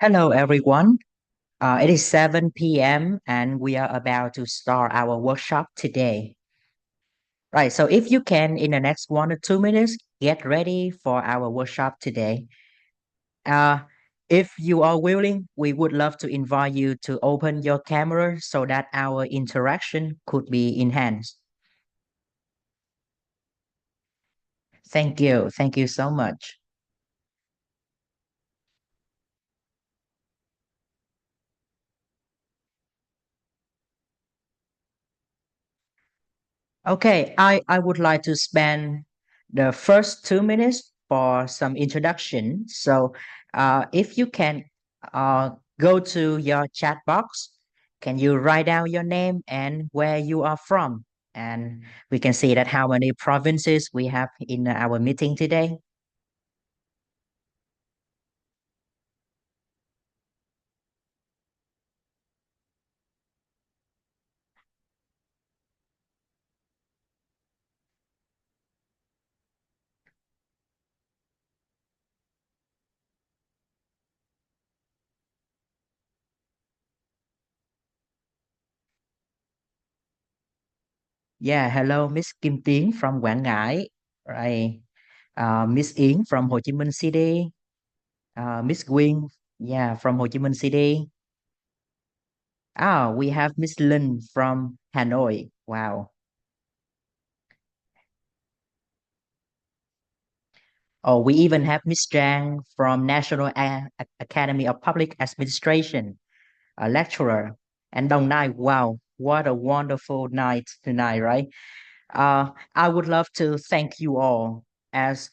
Hello, everyone. It is 7 p.m. and we are about to start our workshop today. Right, so if you can, in the next 1 or 2 minutes, get ready for our workshop today. Uh, if you are willing, we would love to invite you to open your camera so that our interaction could be enhanced. Thank you. Thank you so much. Okay, I would like to spend the first 2 minutes for some introduction. So, if you can go to your chat box, can you write down your name and where you are from? And we can see that how many provinces we have in our meeting today. Yeah, hello, Miss Kim Tiến from Quảng Ngãi, right? Miss Yến from Hồ Chí Minh City, Miss Quyên, yeah, from Hồ Chí Minh City. Ah, we have Miss Lin from Hanoi. Wow. Oh, we even have Miss Zhang from National Academy of Public Administration, a lecturer. And Dong Nai, wow, what a wonderful night tonight, right? I would love to thank you all as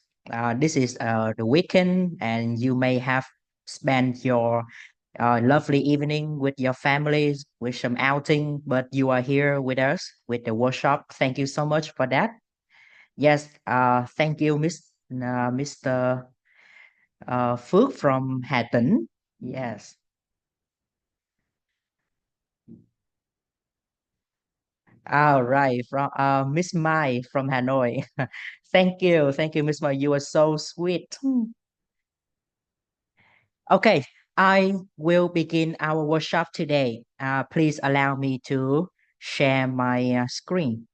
this is the weekend and you may have spent your lovely evening with your families with some outing, but you are here with us with the workshop. Thank you so much for that. Yes, thank you, Mr. Phước from Hà Tĩnh. Yes. All right, from Miss Mai from Hanoi. Thank you, Miss Mai. You are so sweet. Okay, I will begin our workshop today. Please allow me to share my screen.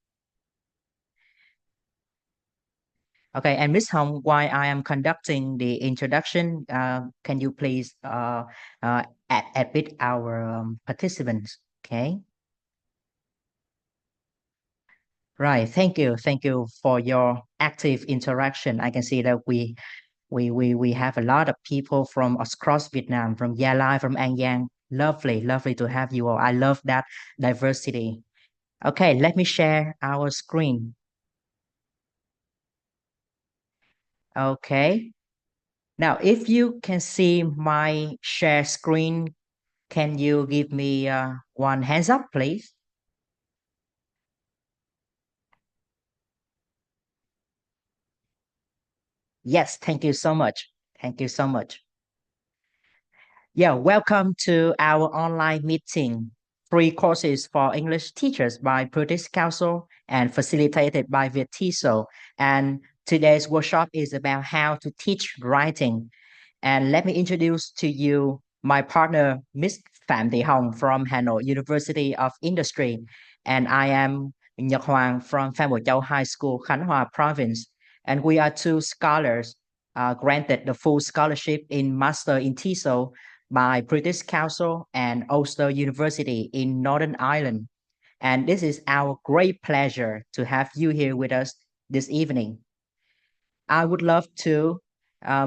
Okay, and Miss Hồng, while I am conducting the introduction, can you please admit our participants? Okay, right. Thank you for your active interaction. I can see that we have a lot of people from across Vietnam, from Gia Lai, from An Giang. Lovely to have you all. I love that diversity. Okay, let me share our screen. Okay. Now, if you can see my share screen, can you give me one hands up, please? Yes, thank you so much. Thank you so much. Yeah, welcome to our online meeting. Free courses for English teachers by British Council and facilitated by VietTESOL. And today's workshop is about how to teach writing. And let me introduce to you my partner, Miss Phạm Thị Hồng from Hanoi University of Industry. And I am Nhật Hoàng from Phan Bội Châu High School, Khánh Hòa Province. And we are two scholars granted the full scholarship in Master in TESOL by British Council and Ulster University in Northern Ireland. And this is our great pleasure to have you here with us this evening. I would love to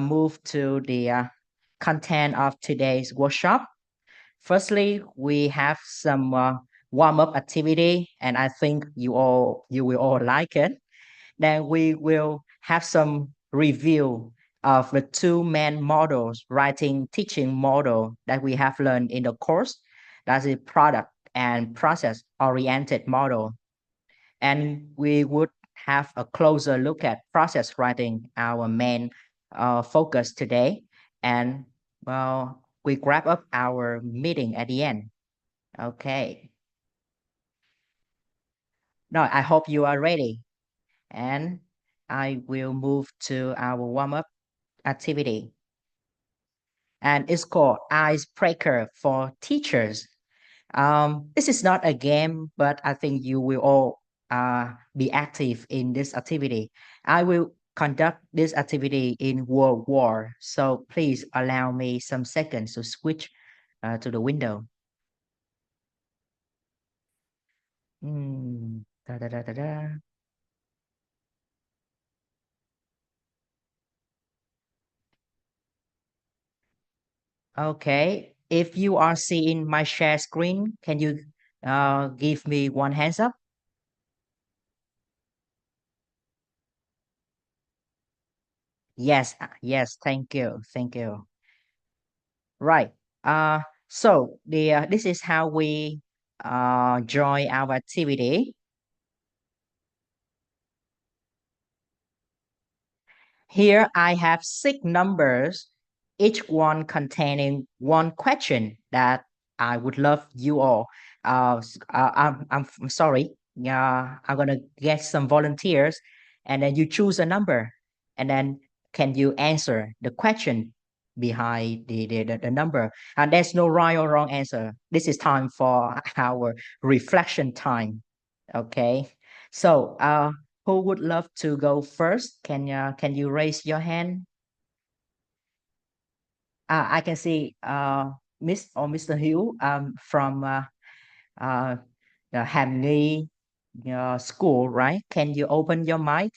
move to the content of today's workshop. Firstly, we have some warm-up activity, and I think you will all like it. Then we will have some review of the two main models, writing teaching model that we have learned in the course. That is product and process oriented model. And we would have a closer look at process writing, our main focus today. And well, we wrap up our meeting at the end. Okay. Now, I hope you are ready. And I will move to our warm-up activity. and it's called Icebreaker for Teachers. This is not a game, but I think you will all be active in this activity. I will conduct this activity in World War, so please allow me some seconds to switch to the window. Da, da, da, da, da. Okay, if you are seeing my share screen, can you give me one hands up? Yes, yes, thank you. Right. Uh, so this is how we join our activity. Here I have six numbers, each one containing one question that I would love you all. I'm sorry. Yeah, I'm gonna get some volunteers, and then you choose a number, and then can you answer the question behind the number? And there's no right or wrong answer. This is time for our reflection time. Okay. So who would love to go first? Can you raise your hand? I can see Miss or Mr. Hiếu from uh, the Hàm Nghi school, right? Can you open your mic?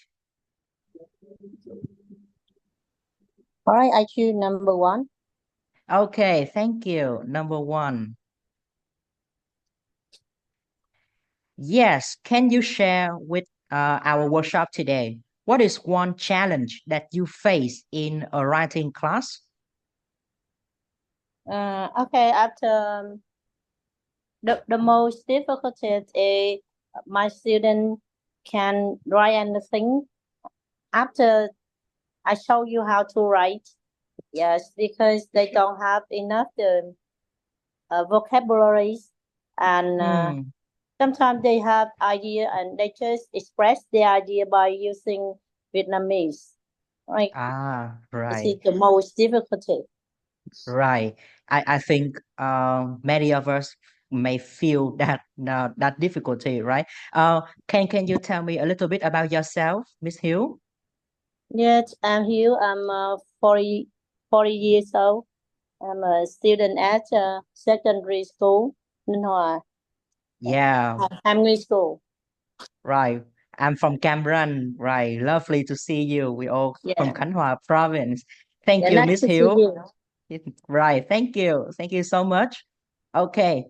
All right, I choose number one. Okay, thank you. Number one. Yes, can you share with our workshop today? What is one challenge that you face in a writing class? Okay, after the most difficult is my student can write anything after I show you how to write. Yes, because they don't have enough the vocabularies and Hmm. sometimes they have idea and they just express their idea by using Vietnamese. Right, this is Right. the most difficult. Right. I think many of us may feel that that difficulty, right? Can you tell me a little bit about yourself, Miss Hill? Yes, I'm here. I'm 40 years old. I'm a student at secondary school, Ninh Hòa, Yeah, primary school. right. I'm from Cameron, right. Lovely to see you. We all from Yeah, Khánh Hòa province. Thank yeah, you, nice Miss to see Hill. you. Right. Thank you. Thank you so much. Okay.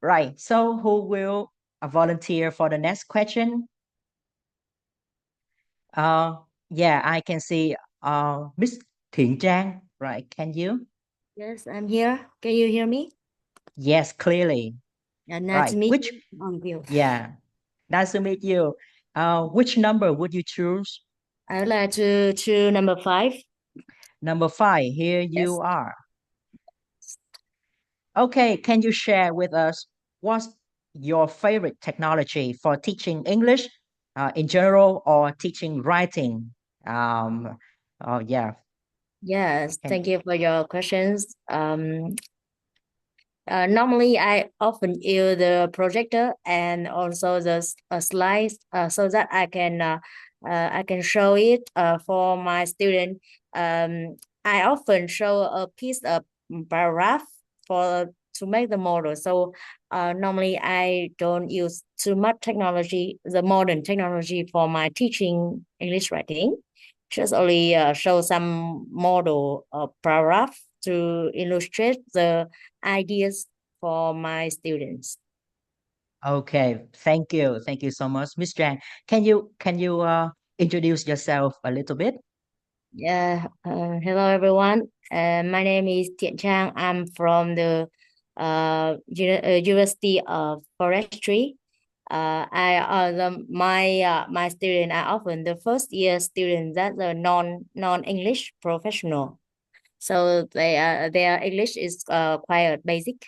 Right. So who will volunteer for the next question? Uh, yeah, I can see Miss Thiện Trang, right? Can you? Yes, I'm here. Can you hear me? Yes, clearly. Nice to Right. meet Which, you. You. yeah, nice to meet you. Which number would you choose? I would like to choose number five. Number five, here you Yes. are. Okay, can you share with us what's your favorite technology for teaching English in general or teaching writing? Oh yeah, Yes, can, thank you for your questions. Normally, I often use the projector and also the slides so that I can show it for my student. I often show a piece of paragraph for to make the model. So normally I don't use too much technology, the modern technology for my teaching English writing. Just only show some model paragraph to illustrate the ideas for my students. okay, thank you so much, Miss Trang. Can you introduce yourself a little bit? Yeah, hello everyone. My name is Thiện Trang. I'm from the University of Forestry. My student are often the first year students that are non English professional. So their English is quite basic.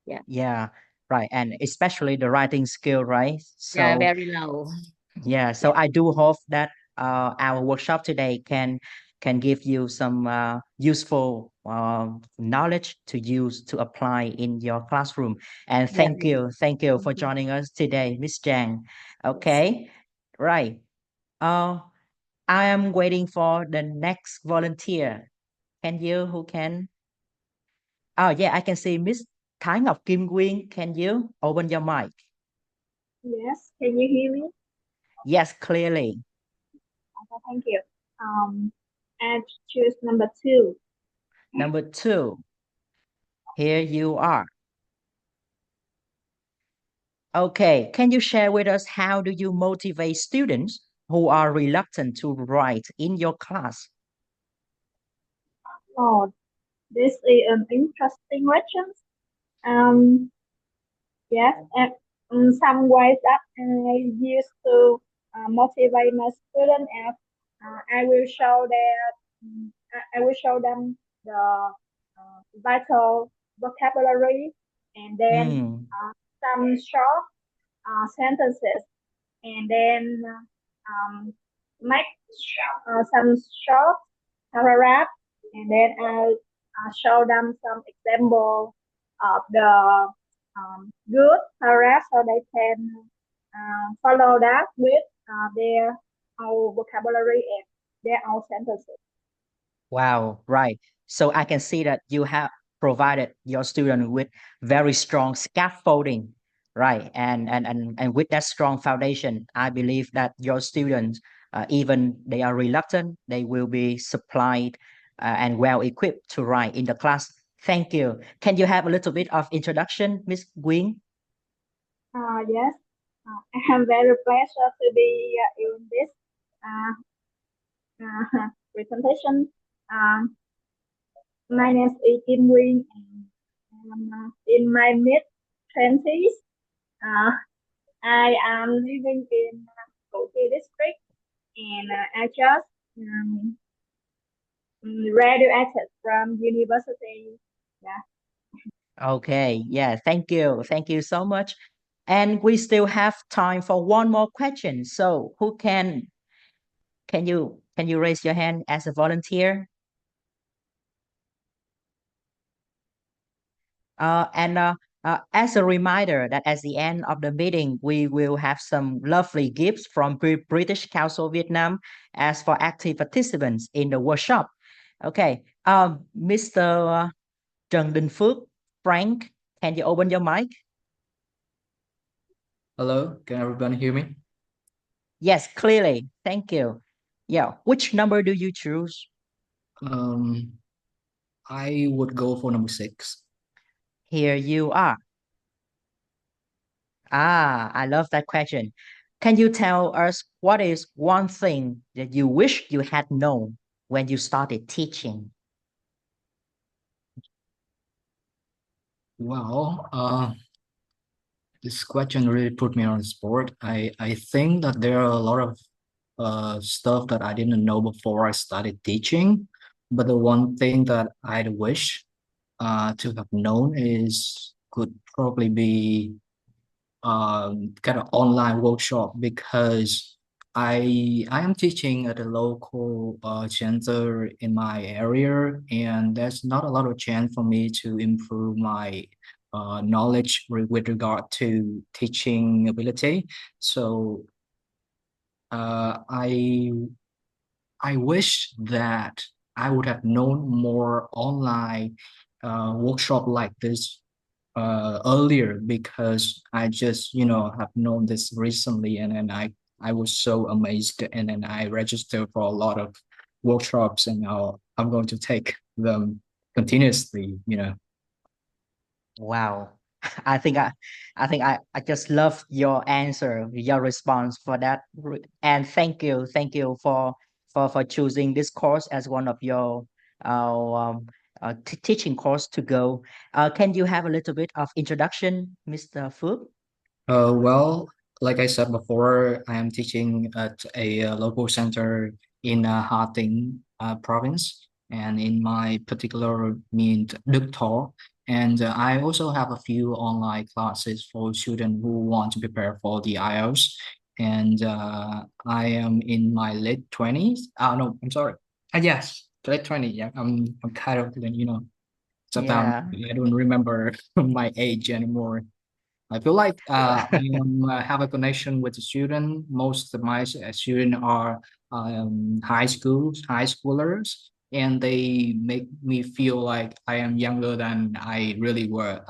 Yeah. Yeah, right, and especially the writing skill, right? Yeah, So very low. yeah, so Yeah. I do hope that our workshop today can give you some useful knowledge to use to apply in your classroom. And thank you for Thank you. joining us today, Miss Chang. Yes. Okay, right. Uh, I am waiting for the next volunteer. Who can? Oh, yeah, I can see Miss Thái Ngọc Kim Quyên. Can you open your mic? Yes, can you hear me? Yes, clearly. Okay, thank you. I choose number 2. Number 2, here you are. Okay, can you share with us how do you motivate students who are reluctant to write in your class? Oh, this is an interesting question. Um, yes, and some ways that I use to motivate my students is I will show I will show them the vital vocabulary, and then Mm, some short sentences, and then make some short paragraph, and then I show them some example of the good paragraph so they can follow that with their own vocabulary and their own sentences. wow, right. So I can see that you have provided your student with very strong scaffolding, right? And with that strong foundation, I believe that your students, even they are reluctant, they will be supplied and well equipped to write in the class. Thank you. Can you have a little bit of introduction, Miss Gwyn? Yes, I am very pleasure to be in this presentation. My name is Kim Win, and I'm in my mid 20s. Uh, I am living in Kochi district, and I just graduated from university. Yeah. Okay, yeah, thank you. Thank you so much. And we still have time for one more question. So who can you raise your hand as a volunteer? And as a reminder that at the end of the meeting, we will have some lovely gifts from British Council Vietnam as for active participants in the workshop. Okay, Mr. Trần Đình Phước, Frank, can you open your mic? Hello, can everybody hear me? Yes, clearly. Thank you. Yeah, which number do you choose? I would go for number 6. Here you are. Ah, I love that question. Can you tell us what is one thing that you wish you had known when you started teaching? Well, this question really put me on the spot. I think that there are a lot of stuff that I didn't know before I started teaching, but the one thing that I'd wish to have known is could probably be kind of online workshop, because I am teaching at a local center in my area, and there's not a lot of chance for me to improve my knowledge with regard to teaching ability. So I wish that I would have known more online workshop like this earlier, because I just have known this recently, and then I was so amazed, and then I registered for a lot of workshops, and now I'm going to take them continuously. Wow. I think I just love your answer, your response for that. And thank you for choosing this course as one of your teaching course to go. Can you have a little bit of introduction, Mr. Phước? Well, like I said before, I am teaching at a local center in Hà Tĩnh province, and in my particular mean Đức Thọ. And I also have a few online classes for students who want to prepare for the IELTS. And I am in my late 20s. No, I'm sorry. Yes, late 20. Yeah, I'm kind of, sometimes Yeah. I don't remember my age anymore. I feel like have a connection with the student. Most of my students are high schoolers, and they make me feel like I am younger than I really were.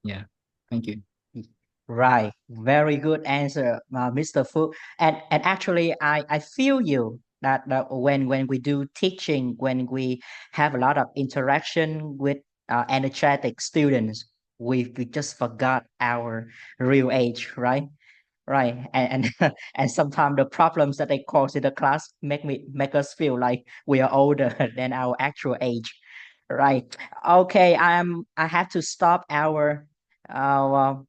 Yeah, thank you. Right, very good answer, Mr. Fu. And actually, I feel you that when we do teaching, when we have a lot of interaction with energetic students, we just forgot our real age, right? Right, and and sometimes the problems that they cause in the class make us feel like we are older than our actual age, right? Okay, I have to stop our warm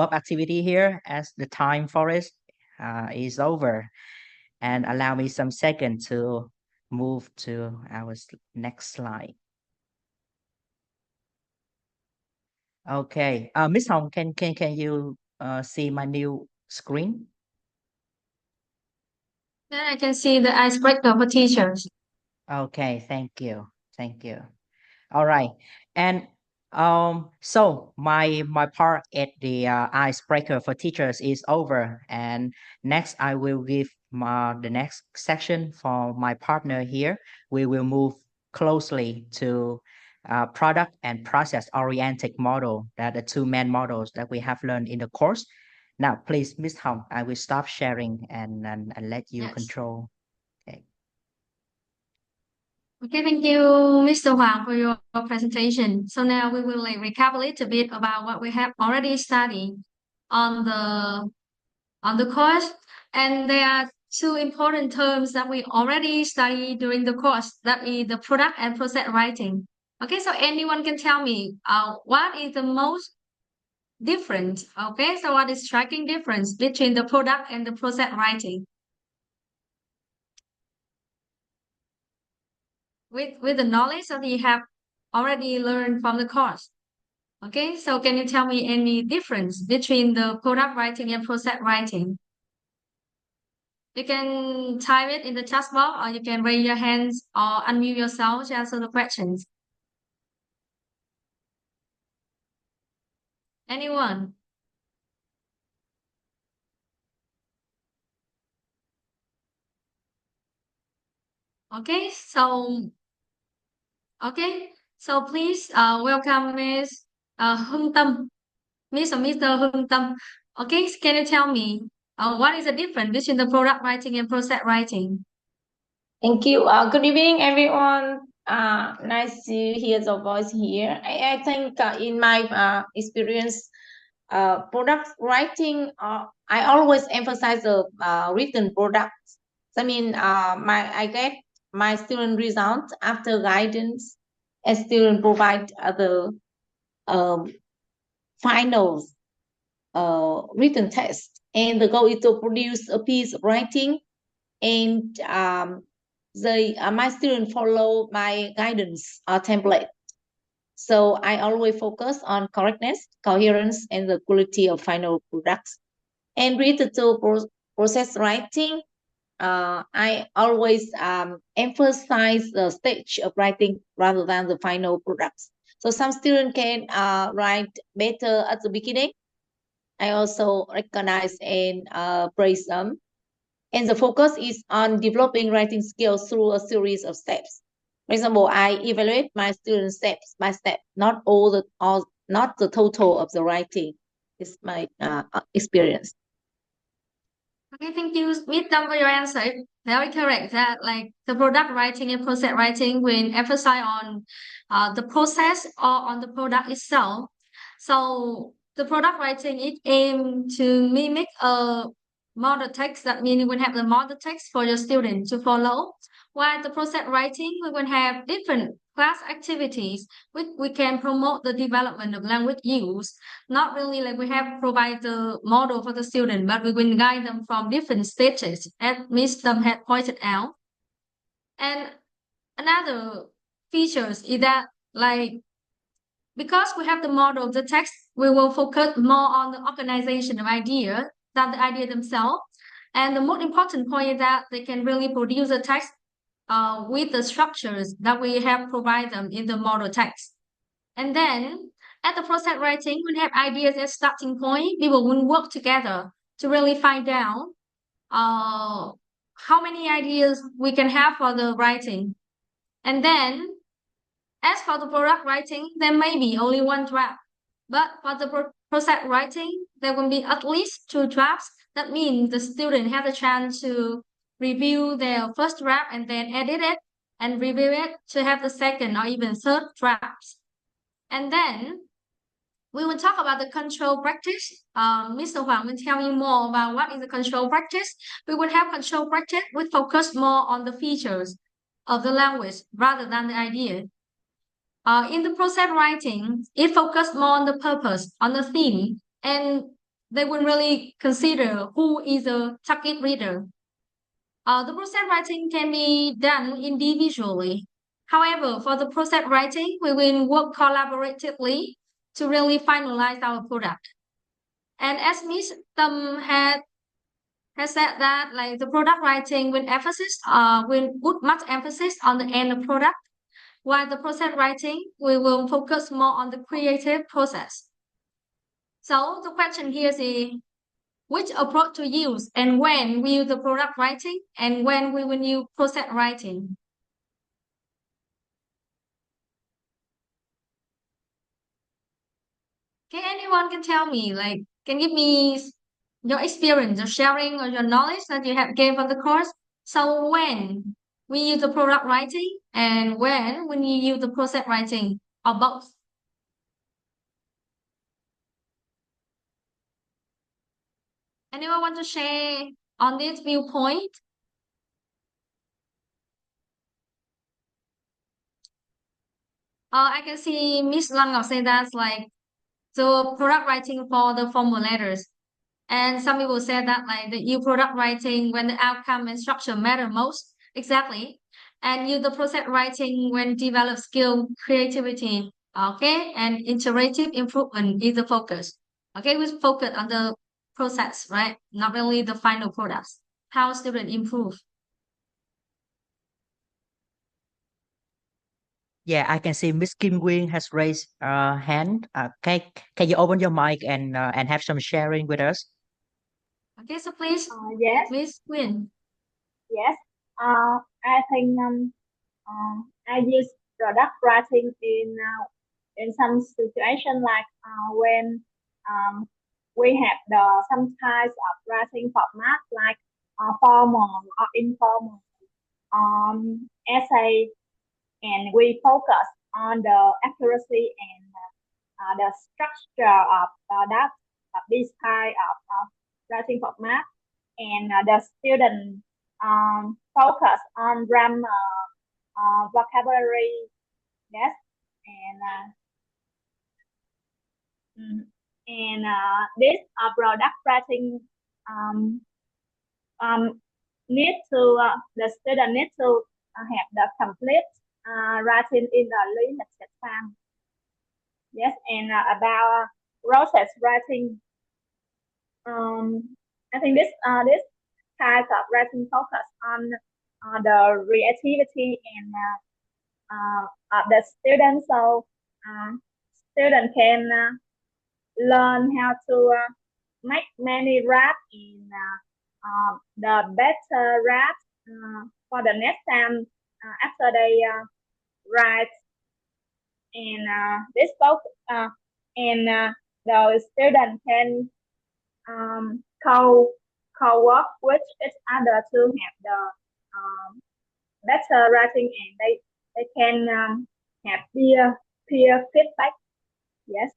up activity here as the time for it is over, and allow me some second to move to our next slide. Okay, Miss Hong, can you see my new screen? Then I can see the icebreaker for teachers. Okay, thank you. All right. And so my part at the icebreaker for teachers is over. And next I will give the next section for my partner here. We will move closely to product and process oriented model, that the two main models that we have learned in the course. Now, please, Miss Hong, I will stop sharing and let you Yes. control. Okay. Okay, thank you, Mr. Huang, for your presentation. So now we will recap a little bit about what we have already studied on the course. And there are two important terms that we already studied during the course, that is the product and process writing. Okay, so anyone can tell me what is the most different? Okay, so what is striking difference between the product and the process writing? With the knowledge that you have already learned from the course. Okay, so can you tell me any difference between the product writing and process writing? You can type it in the chat box, or you can raise your hands or unmute yourself to answer the questions. Anyone? Okay, so please welcome Miss Hương Tâm, Miss or Mr. Hương Tâm. Okay, can you tell me what is the difference between the product writing and process writing? Thank you. Good evening, everyone. Nice to hear the voice here. I think in my experience, product writing, I always emphasize the written products. I mean, I get my student results after guidance, and student provide the final written test. And the goal is to produce a piece of writing, and my students follow my guidance template. So I always focus on correctness, coherence, and the quality of final products. And related to process writing, I always emphasize the stage of writing rather than the final products. So some students can write better at the beginning. I also recognize and praise them. And the focus is on developing writing skills through a series of steps. For example, I evaluate my students step by step, not not the total of the writing. Is my experience. Okay, thank you, Miss Tâm, for your answer. Very correct that like the product writing and process writing will emphasize on the process or on the product itself. So the product writing it aim to mimic a model text. That means you will have the model text for your student to follow. While the process writing, we will have different class activities which we can promote the development of language use. Not really like we have provide the model for the student, but we will guide them from different stages, as Ms. Tâm had pointed out. And another features is that like because we have the model of the text, we will focus more on the organization of idea than the idea themselves. And the most important point is that they can really produce a text with the structures that we have provided them in the model text. And then at the process writing, we have ideas as starting point. People will work together to really find out how many ideas we can have for the writing. And then as for the product writing, there may be only one draft. But for the process writing, there will be at least 2 drafts. That means the student have the chance to review their first draft and then edit it and review it to have the second or even third drafts. And then we will talk about the control practice. Mr. Huang will tell you more about what is the control practice. We will have control practice with focus more on the features of the language rather than the idea. In the process writing, it focused more on the purpose, on the theme, and they will really consider who is the target reader. The process writing can be done individually. However, for the process writing, we will work collaboratively to really finalize our product. And as Ms. Tâm has said that like the product writing will put much emphasis on the end product, while the process writing we will focus more on the creative process. So the question here is which approach to use and when we use the product writing and when we will use process writing. Okay, anyone can tell me, like, can give me your experience or sharing or your knowledge that you have gained from the course. So when we use the product writing and when you use the process writing or both. Anyone want to share on this viewpoint? I can see Miss Lan Ngọc say that's like the product writing for the formal letters. And some people say that like the use product writing when the outcome and structure matter most. Exactly. And use the process writing when develop skill, creativity. Okay. And iterative improvement is the focus. Okay. We focus on the process, right? Not really the final products. How students improve. Yeah, I can see Miss Kim Quyên has raised her hand. Can you open your mic and have some sharing with us? Okay, so please, Yes, Miss Quyên. yes. I think I use product writing in some situation like when we have some types of writing format like formal or informal essay, and we focus on the accuracy and the structure of this kind of writing format, and the student focus on grammar, vocabulary, yes, and this product writing need to the student need to have the complete writing in a limited time. Yes, and about process writing, I think this type of writing focus on the creativity and of the student, so student can learn how to make many rap in the better rap for the next time after they write, and this book and the student can co-work with each other to have the better writing, and they can have peer feedback. Yes.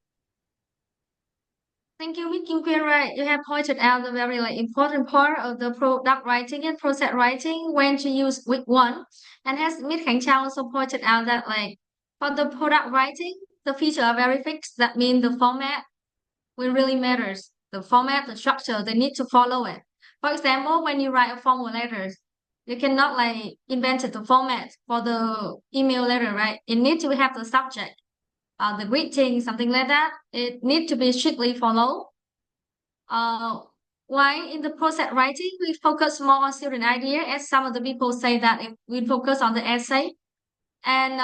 Thank you, Ms. Kim Quyên. Right, you have pointed out the very like important part of the product writing and process writing when to use which one. And as Ms. Khánh Trang also pointed out that like for the product writing, the features are very fixed. That means the format will really matters. The format, the structure, they need to follow it. For example, when you write a formal letters, you cannot like invent the format for the email letter, right? It needs to have the subject, the greeting, something like that. It needs to be strictly followed. While in the process writing, we focus more on student idea, as some of the people say that we focus on the essay. And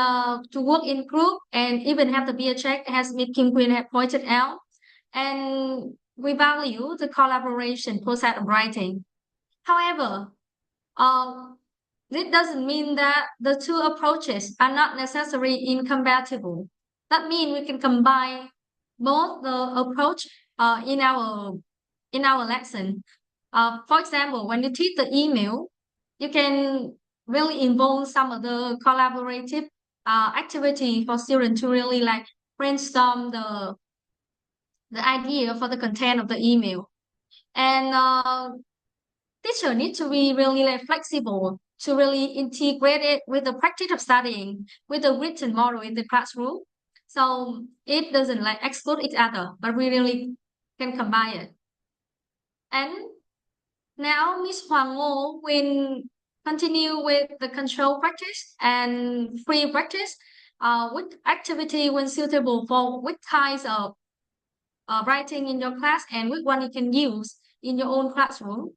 to work in group and even have the beer check, as Ms. Kim Quinn had pointed out. And we value the collaboration process of writing. However, this doesn't mean that the two approaches are not necessarily incompatible. That means we can combine both the approach in our lesson. For example, when you teach the email, you can really involve some of the collaborative activity for students to really like brainstorm the idea for the content of the email. And teacher need to be really like flexible to really integrate it with the practice of studying with the written model in the classroom. So it doesn't like exclude each other, but we really can combine it. And now Miss Huang Ngo will continue with the control practice and free practice with activity when suitable for which kinds of writing in your class and which one you can use in your own classroom.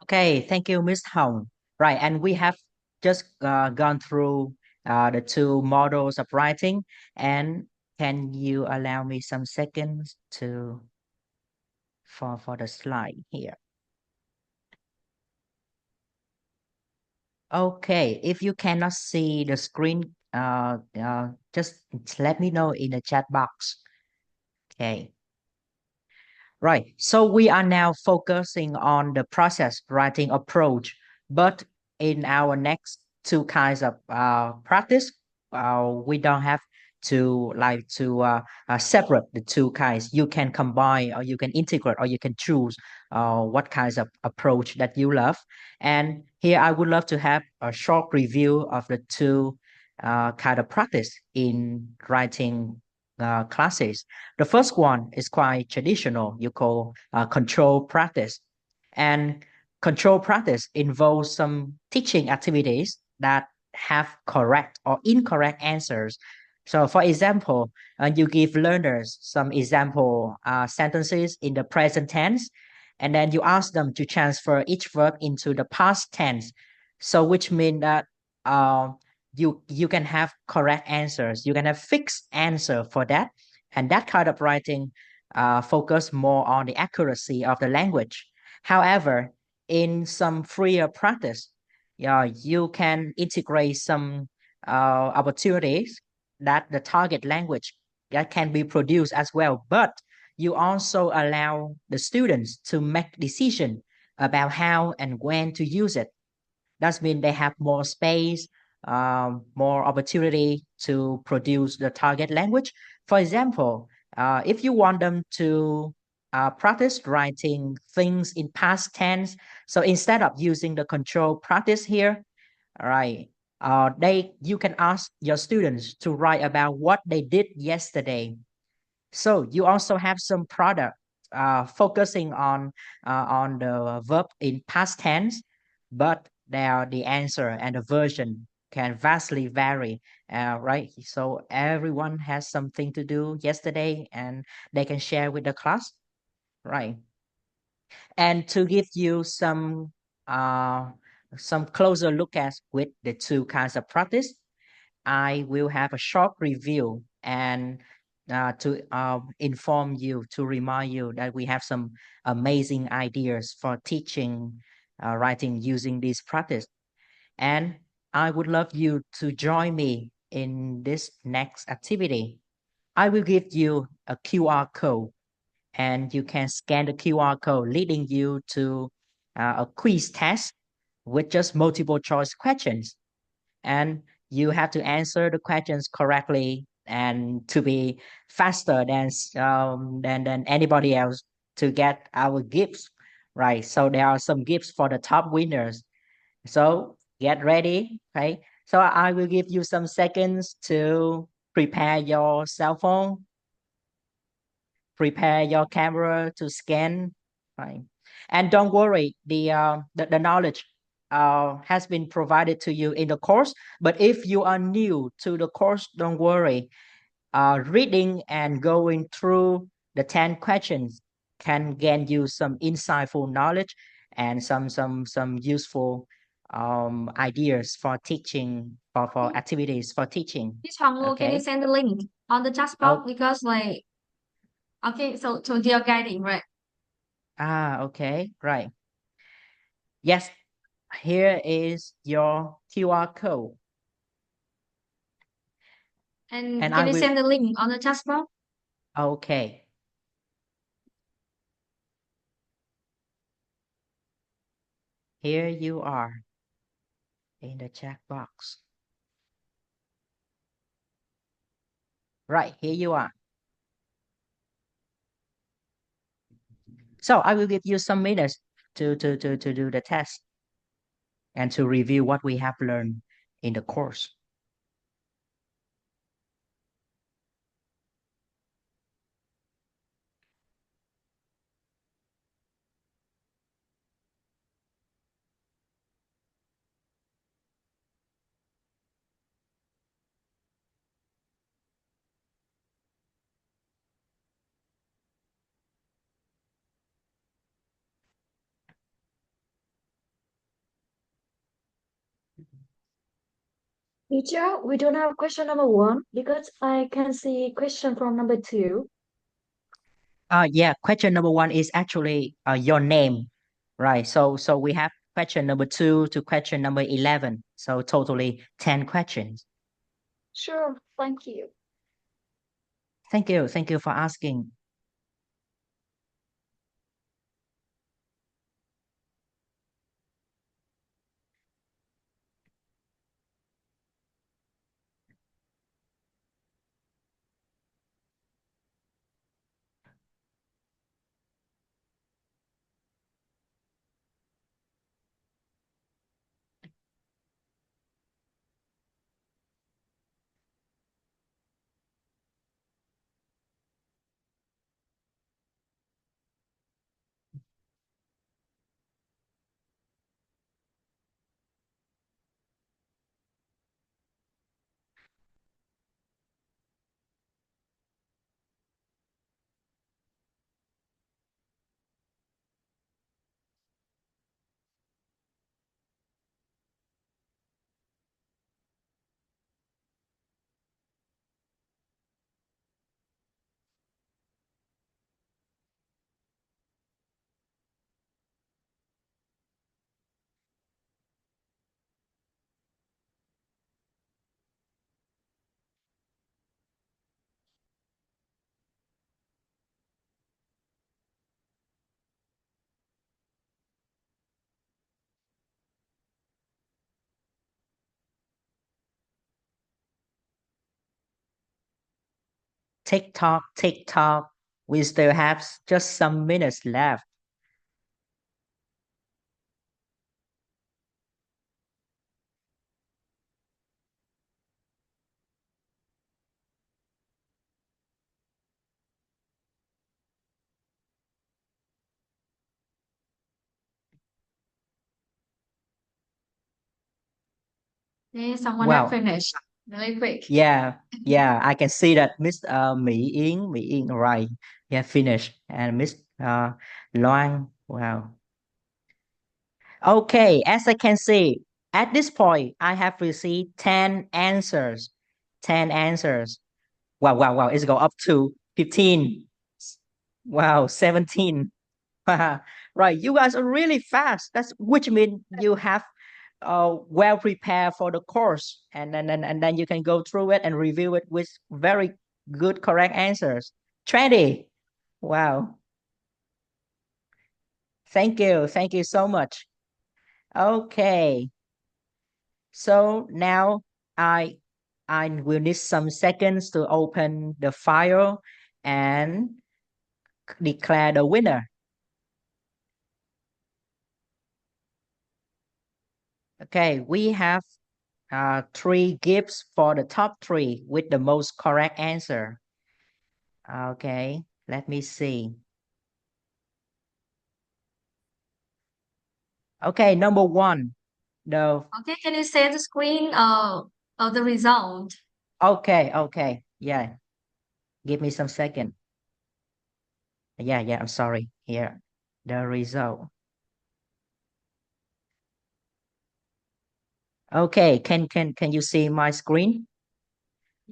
Okay, thank you, Ms. Hong. Right, and we have just gone through the two models of writing. And can you allow me some seconds to for the slide here? Okay, if you cannot see the screen, just let me know in the chat box. Okay. Right. So we are now focusing on the process writing approach, but in our next two kinds of practice, we don't have to separate the two kinds. You can combine, or you can integrate, or you can choose what kinds of approach that you love. And here I would love to have a short review of the two kind of practice in writing classes. The first one is quite traditional, you call control practice. And control practice involves some teaching activities that have correct or incorrect answers. So, for example, you give learners some example sentences in the present tense, and then you ask them to transfer each verb into the past tense. So, which means that uh, you can have correct answers, you can have fixed answer for that, and that kind of writing focus more on the accuracy of the language. However, in some freer practice, you can integrate some opportunities that the target language that can be produced as well, but you also allow the students to make decision about how and when to use it. That means they have more space, more opportunity to produce the target language. For example, if you want them to practice writing things in past tense, so instead of using the control practice here, all right, you can ask your students to write about what they did yesterday. So you also have some product focusing on the verb in past tense, but the answer and the version can vastly vary, right? So everyone has something to do yesterday, and they can share with the class, right? And to give you some closer look at with the two kinds of practice, I will have a short review and to inform you, to remind you that we have some amazing ideas for teaching writing using this practice. And I would love you to join me in this next activity. I will give you a QR code, and you can scan the QR code leading you to a quiz test with just multiple choice questions. And you have to answer the questions correctly and to be faster than anybody else to get our gifts, right? So there are some gifts for the top winners. So get ready, right? So I will give you some seconds to prepare your cell phone, prepare your camera to scan, right? And don't worry, the knowledge has been provided to you in the course. But if you are new to the course, don't worry. Reading and going through the 10 questions can gain you some insightful knowledge and some useful ideas for teaching, for activities for teaching. Miss Hoàng Ngô, can you Okay. send the link on the chat box? Because like, okay, so you're guiding, right? Okay, right. Yes, here is your QR code. And And can I you will, send the link on the chat box? okay. Here you are in the chat box. Right, here you are. So I will give you some minutes to do the test and to review what we have learned in the course. Teacher, we don't have question number 1 because I can see question from number 2. Yeah, question number 1 is actually your name, right? So we have question number 2 to question number 11. So totally 10 questions. Sure, thank you. Thank you for asking. Tick tock. We still have just some minutes left. Okay, someone Well, have finished really quick. yeah, I can see that Miss Mỹ Yến, right? Yeah, finished. And Miss Loan, wow. Okay, as I can see, at this point, I have received 10 answers. 10 answers. Wow. It's go up to 15. Wow, 17. Right, you guys are really fast. That's which means you have well prepared for the course, and then you can go through it and review it with very good correct answers. 20. Wow. Thank you so much. Okay, so now I I will need some seconds to open the file and declare the winner. Okay, we have 3 gifts for the top 3 with the most correct answer. Okay, let me see. Okay, number 1. The Okay, can you share the screen of the result? okay. Yeah. Give me some second. Yeah, I'm sorry. Here, the result. Okay, can you see my screen?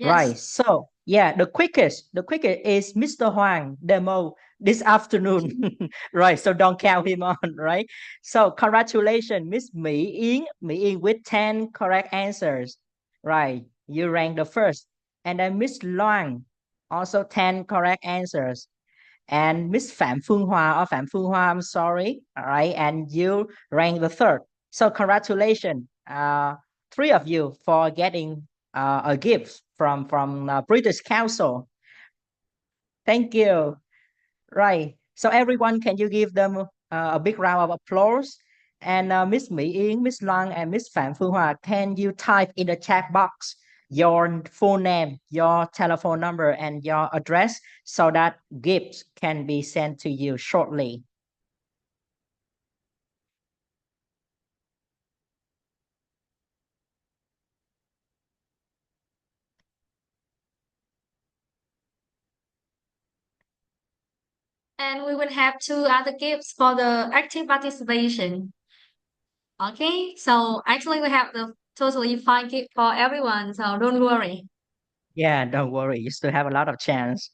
Right. Yes. So yeah, the quickest is Mr. Huang demo this afternoon. Right. So don't count him on, right? So congratulations, Miss Mỹ Ying with 10 correct answers. Right. You ranked the first. And then Miss Loan, also 10 correct answers. And Miss Phạm Phương Hoa or Phạm Phương Hoa, I'm sorry. All right. And you ranked the third. So congratulations, three of you for getting a gift from British Council. Thank you. Right. So everyone, can you give them a big round of applause? And Miss Mỹ Ying, Miss Lang, and Miss Phạm Phương Hoa, can you type in the chat box your full name, your telephone number, and your address so that gifts can be sent to you shortly? And we will have two other gifts for the active participation. Okay, so actually we have the totally fine gift for everyone, so don't worry. Yeah, don't worry. You still have a lot of chance.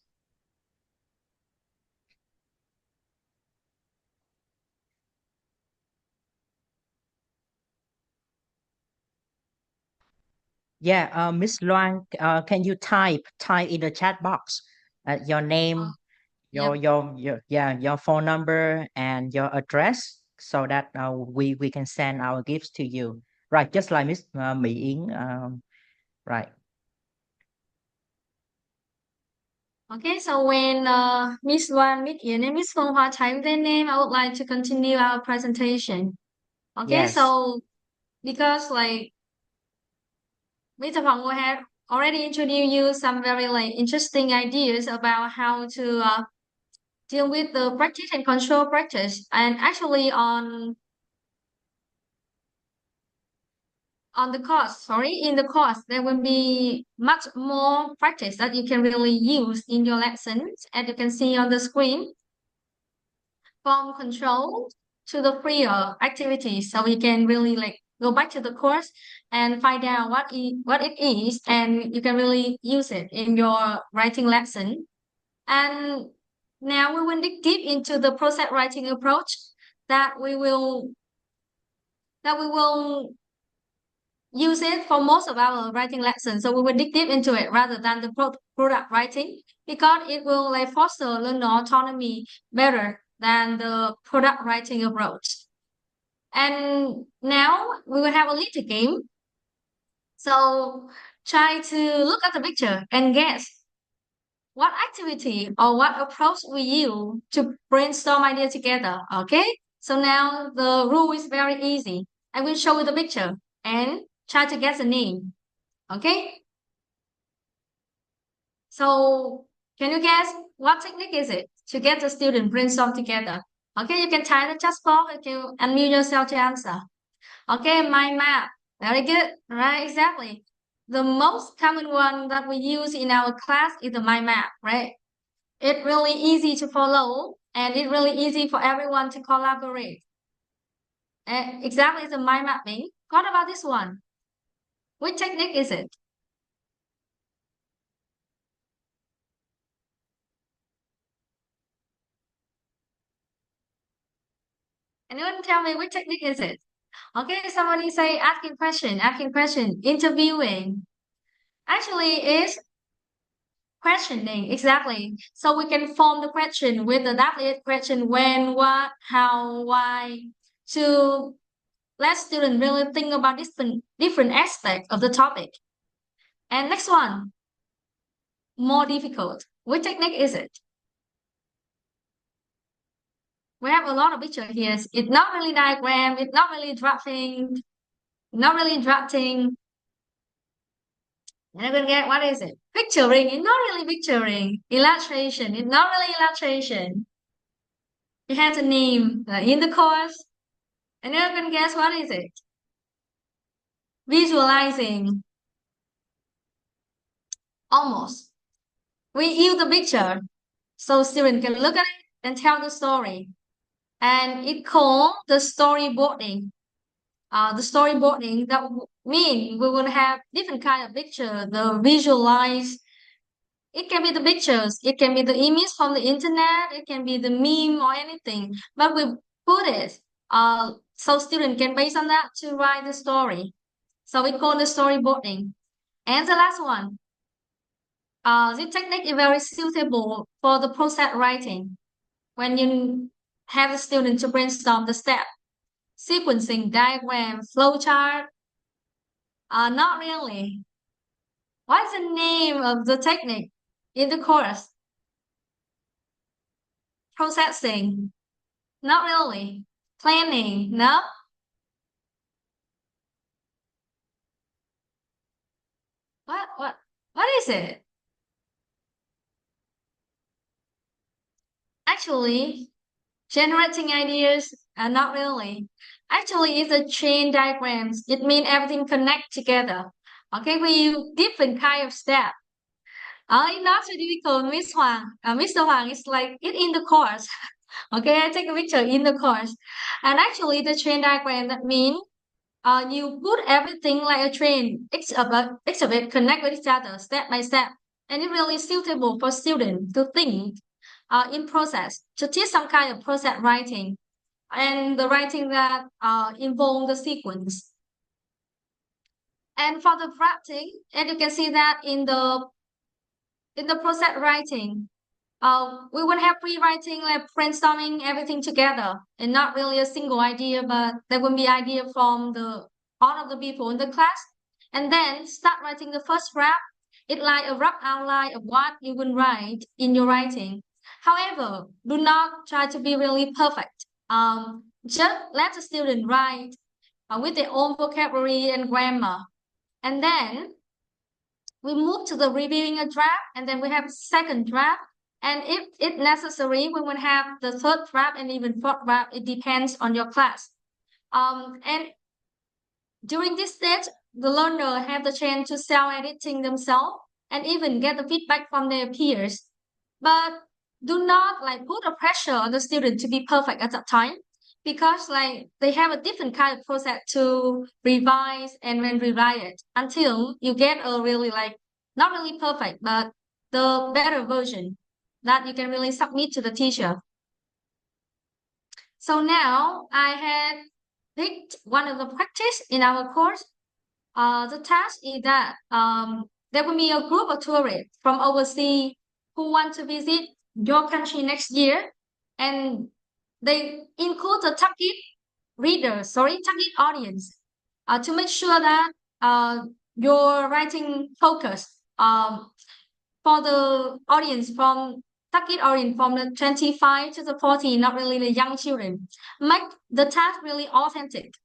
Yeah, Miss Loan, can you type in the chat box your name, Yep. your phone number and your address so that we can send our gifts to you. Right, just like Miss Mỹ Ying. Right. Okay, so when Miss Wan, Miss Yin, and Miss Feng Hua type their name, I would like to continue our presentation. Okay, Yes. so because like Mr. Phong will have already introduced you some very like interesting ideas about how to deal with the practice and control practice, and actually on the course, sorry, in the course, there will be much more practice that you can really use in your lessons, as you can see on the screen, from control to the freer activities. So you can really like go back to the course and find out what it is, and you can really use it in your writing lesson. And now we will dig deep into the process writing approach that we will use it for most of our writing lessons. So we will dig deep into it rather than the product writing because it will like foster learner autonomy better than the product writing approach. And now we will have a little game. So try to look at the picture and guess what activity or what approach we use to brainstorm idea together. Okay? So now the rule is very easy. I will show you the picture and try to guess the name. Okay? So can you guess what technique is it to get the student brainstorm together? Okay, you can type in the chat box and you unmute yourself to answer. Okay, mind map. Very good. Right, exactly. The most common one that we use in our class is the mind map, right? It's really easy to follow and it's really easy for everyone to collaborate. Exactly the mind mapping. What about this one? Which technique is it? Anyone tell me which technique is it? Okay, somebody say asking question, interviewing. Actually, it's questioning, exactly. So we can form the question with the WH question when, what, how, why, to let students really think about different aspects of the topic. And next one, more difficult. Which technique is it? We have a lot of picture here. It's not really diagram, it's not really drafting, not really drafting. And I'm gonna get what is it? Picturing, it's not really picturing. Illustration, it's not really illustration. It has a name in the course. And then I'm gonna guess what is it? Visualizing. Almost. We use the picture so students can look at it and tell the story. And it called the storyboarding. The storyboarding that mean we will have different kind of picture, the visualize. It can be the pictures, it can be the image from the internet, it can be the meme or anything. But we put it so students can base on that to write the story. So we call the storyboarding. And the last one, this technique is very suitable for the process writing. When you have the student to brainstorm the step, sequencing, diagram, flowchart, not really. What's the name of the technique in the course? Processing, not really. Planning, no. What is it? Actually, generating ideas, not really. Actually, it's a chain diagrams. It means everything connect together. Okay, we use different kind of steps. It's not so difficult, Miss Huang. Mr. Huang is like it in the course. Okay, I take a picture in the course. And actually, the chain diagram that means you put everything like a train, each of it connect with each other step by step, and it really suitable for students to think in process, to teach some kind of process writing, and the writing that involve the sequence. And for the writing, and you can see that in the process writing, we would have rewriting, like brainstorming everything together, and not really a single idea, but there will be idea from all of the people in the class, and then start writing the first draft. It's like a rough outline of what you will write in your writing. However, do not try to be really perfect. Just let the student write with their own vocabulary and grammar, and then we move to the reviewing a draft, and then we have second draft. And if it's necessary, we will have the third draft and even fourth draft. It depends on your class. And during this stage, the learner have the chance to self-editing themselves and even get the feedback from their peers. But do not like put a pressure on the student to be perfect at that time, because like they have a different kind of process to revise and then rewrite it until you get a really like not really perfect, but the better version that you can really submit to the teacher. So now I had picked one of the practice in our course. The task is that there will be a group of tourists from overseas who want to visit your country next year, and they include the target audience to make sure that your writing focus for the audience from target audience from the 25 to the 40, not really the young children. Make the task really authentic.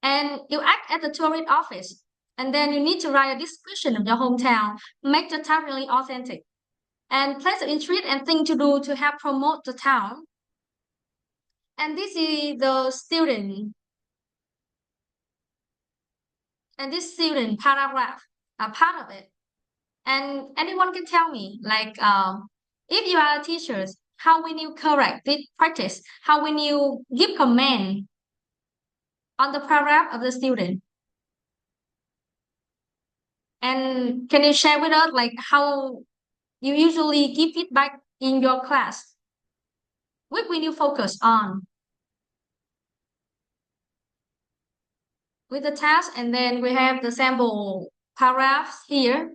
And you act at the tourist office, and then you need to write a description of your hometown. Make the town really authentic, and place of interest and thing to do to help promote the town. And this is the student, and this student paragraph, a part of it. And anyone can tell me, like, if you are teachers, how will you correct this practice? How will you give comment on the paragraph of the student? And can you share with us like how you usually give feedback in your class? What will you focus on with the task? And then we have the sample paragraphs here.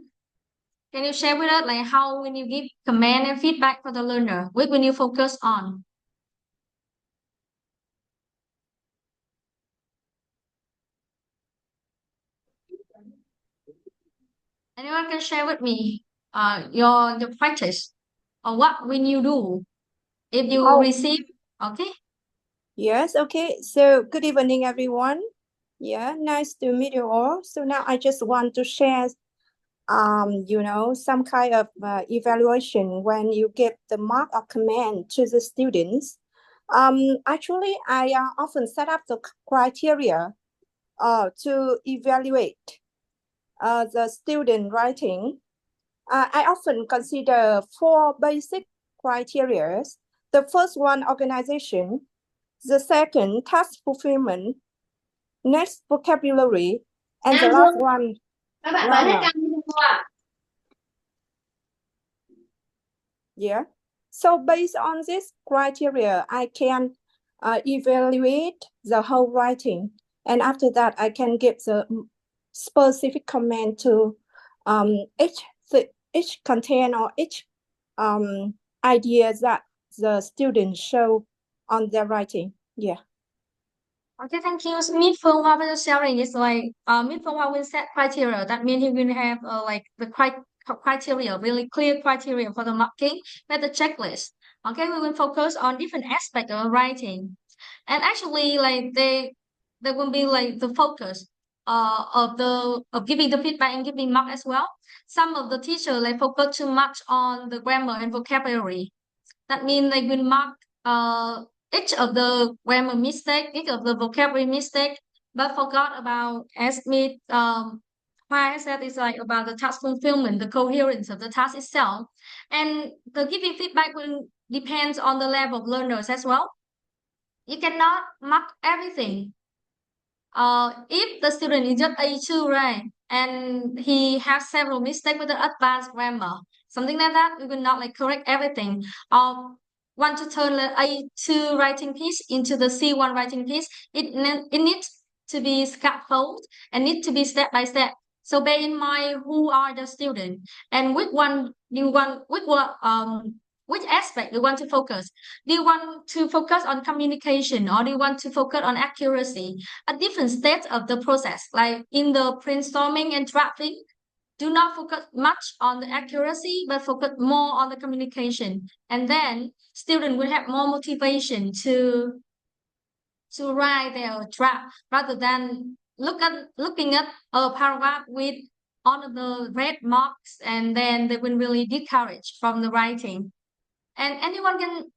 Can you share with us like how will you give comment and feedback for the learner? What will you focus on? Anyone can share with me your practice or what will you do if you receive, okay? Yes, okay. So good evening, everyone. Yeah, nice to meet you all. So now I just want to share, some kind of evaluation when you give the mark or comment to the students. Actually, I often set up the criteria to evaluate the student writing. I often consider 4 basic criteria The first one, organization. The second, task fulfillment. Next, vocabulary. And the last one, grammar. Yeah. So based on this criteria, I can evaluate the whole writing. And after that, I can give the specific comment to each content or each idea that the students show on their writing. Yeah. Okay, thank you. Miss Phương Hoa for sharing. It's like Miss Phương Hoa will set criteria. That means you will have like the criteria, really clear criteria for the marking with the checklist. Okay, we will focus on different aspects of writing, and actually, like they will be like the focus of giving the feedback and giving mark as well. Some of the teachers like focus too much on the grammar and vocabulary. That means they will mark each of the grammar mistake, each of the vocabulary mistake, but forgot about, as me why I said it's like about the task fulfillment, the coherence of the task itself, and the giving feedback will depends on the level of learners as well. You cannot mark everything. If the student is just A2, right, and he has several mistakes with the advanced grammar, something like that, we will not like correct everything. Want to turn the A2 writing piece into the C1 writing piece, it needs to be scaffold and need to be step by step. So bear in mind who are the student and which one you want, which aspect you want to focus. Do you want to focus on communication or do you want to focus on accuracy? At different stages of the process, like in the brainstorming and drafting, do not focus much on the accuracy, but focus more on the communication. And then students will have more motivation to write their draft rather than looking at a paragraph with all of the red marks, and then they will really discourage from the writing. And anyone can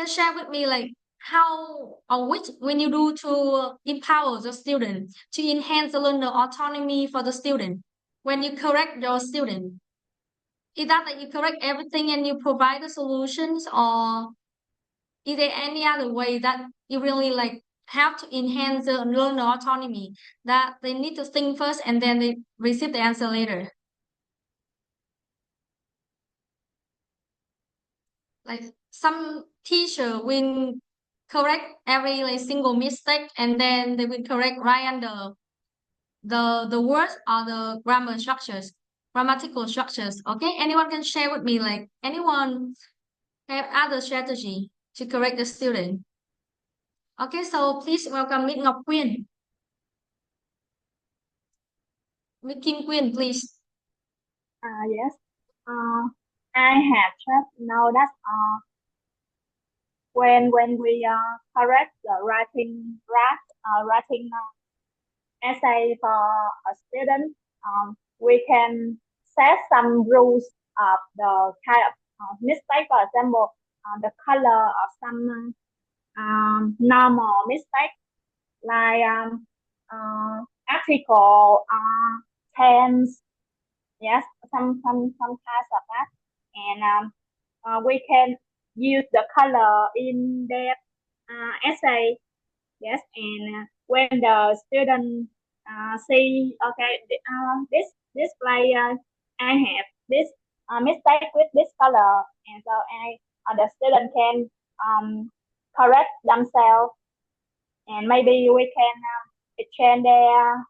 share with me like how or which when you do to empower the student to enhance the learner autonomy for the student when you correct your student, is that you correct everything and you provide the solutions, or is there any other way that you really like have to enhance the learner autonomy, that they need to think first and then they receive the answer later? Like some teacher will correct every like single mistake and then they will correct right under the words or the grammatical structures. Okay, anyone can share with me like anyone have other strategy to correct the student? Okay, so please welcome Miss Ngọc Quyên. Miss Kim Quyên, please. Yes. I have just know that when we correct the writing essay for a student, we can set some rules of the kind of mistake. For example, the color of some normal mistake, like article, tense. Yes, some kinds of that, and we can use the color in that essay. Yes, and when the student see, okay, this play, I have this mistake with this color, and so the student can correct themselves, and maybe we can exchange their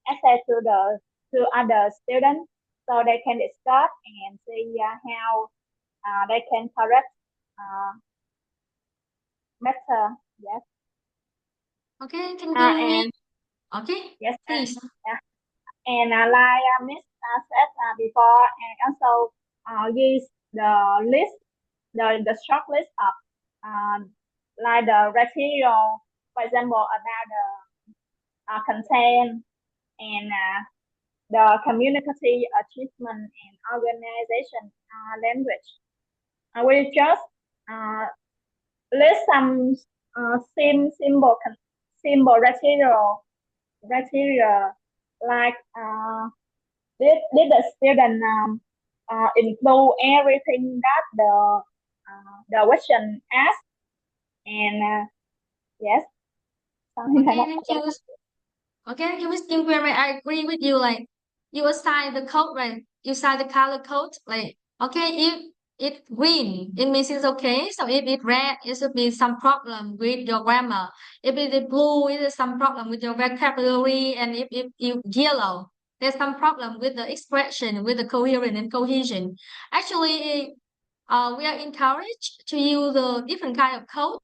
essay to other students so they can discuss and see how they can correct better. Yes. Okay, thank you. And okay, yes, please. and like Miss said before, and also use the list, the short list of like the material, for example, about the content and the community achievement and organization language. We just list some simple material like did the student include everything that the the question asked, and yes, something like Okay, that. thank you. Okay, thank you, Miss Kim Quyên. Right, I agree with you. Like you assign the code, right? You assign the color code. Like okay, if it's green, it means it's okay. So if it's red, it should be some problem with your grammar. If it is blue, it is some problem with your vocabulary. And if you yellow, there's some problem with the expression, with the coherence and cohesion. Actually, we are encouraged to use the different kind of code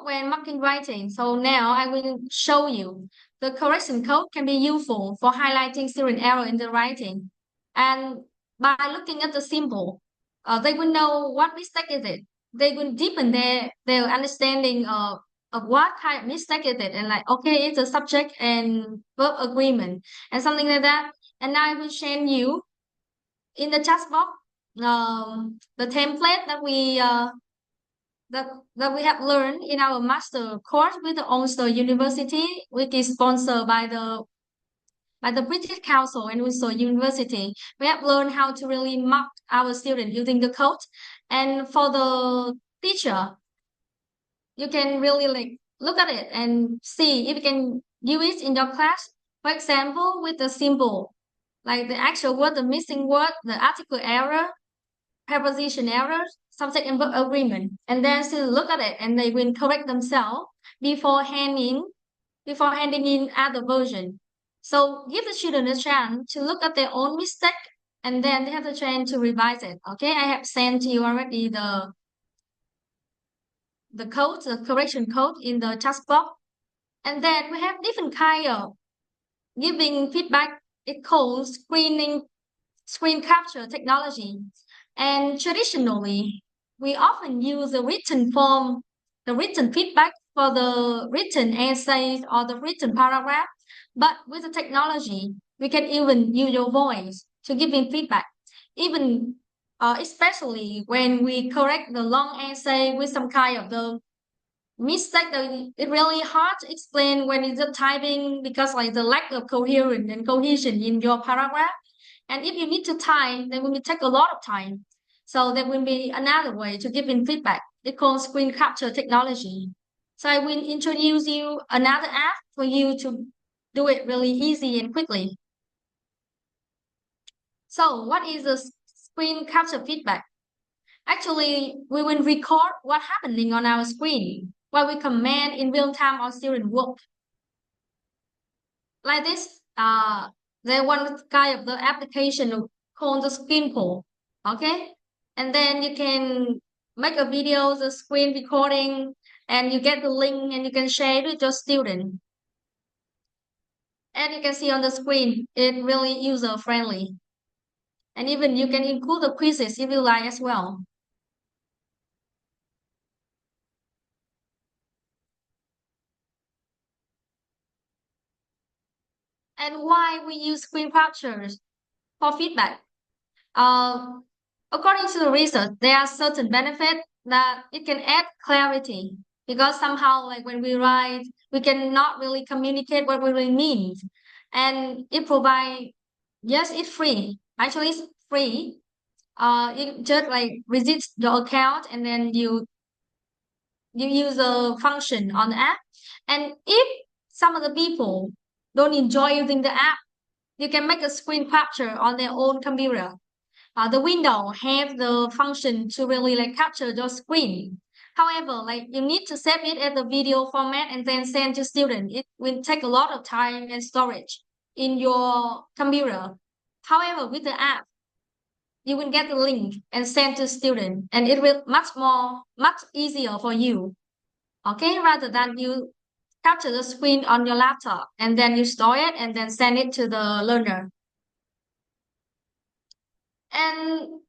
when marking writing. So now I will show you. The correction code can be useful for highlighting student error in the writing. And by looking at the symbol, they will know what mistake is it. They will deepen their understanding of what kind of mistake is it. And like, okay, it's a subject and verb agreement and something like that. And I will send you in the chat box the template that we have learned in our master course with the Ulster University, which is sponsored by the British Council and also University. We have learned how to really mark our students using the code. And for the teacher, you can really like look at it and see if you can use it in your class. For example, with the symbol, like the actual word, the missing word, the article error, preposition errors, subject and verb agreement, and then still look at it and they will correct themselves before handing in other version. So give the children a chance to look at their own mistake and then they have the chance to revise it. Okay, I have sent you already the code, the correction code in the chat box. And then we have different kind of giving feedback. It called screen capture technology. And traditionally, we often use the written form, the written feedback for the written essays or the written paragraph. But with the technology, we can even use your voice to give in feedback. Even especially when we correct the long essay with some kind of the mistake that it's really hard to explain when it's just typing because like the lack of coherence and cohesion in your paragraph. And if you need to type, then will take a lot of time. So there will be another way to give in feedback. It's called screen capture technology. So I will introduce you another app for you to do it really easy and quickly. So what is the screen capture feedback? Actually, we will record what's happening on our screen while we comment in real time on student work. Like this, there one kind of the application called the screen poll. Okay, and then you can make a video, the screen recording, and you get the link and you can share it with your student. And you can see on the screen, it's really user friendly. And even you can include the quizzes if you like as well. And why we use screen captures for feedback? According to the research, there are certain benefits that it can add clarity because somehow, like when we write, we cannot really communicate what we really mean, and it provide. Yes, it's free. Actually, it's free. You just like visit your account and then you use a function on the app, and if some of the people don't enjoy using the app, you can make a screen capture on their own computer. The window have the function to really like capture your screen. However, like you need to save it as a video format and then send to student. It will take a lot of time and storage in your computer. However, with the app, you will get the link and send to student, and it will much easier for you. Okay, rather than you capture the screen on your laptop and then you store it and then send it to the learner. And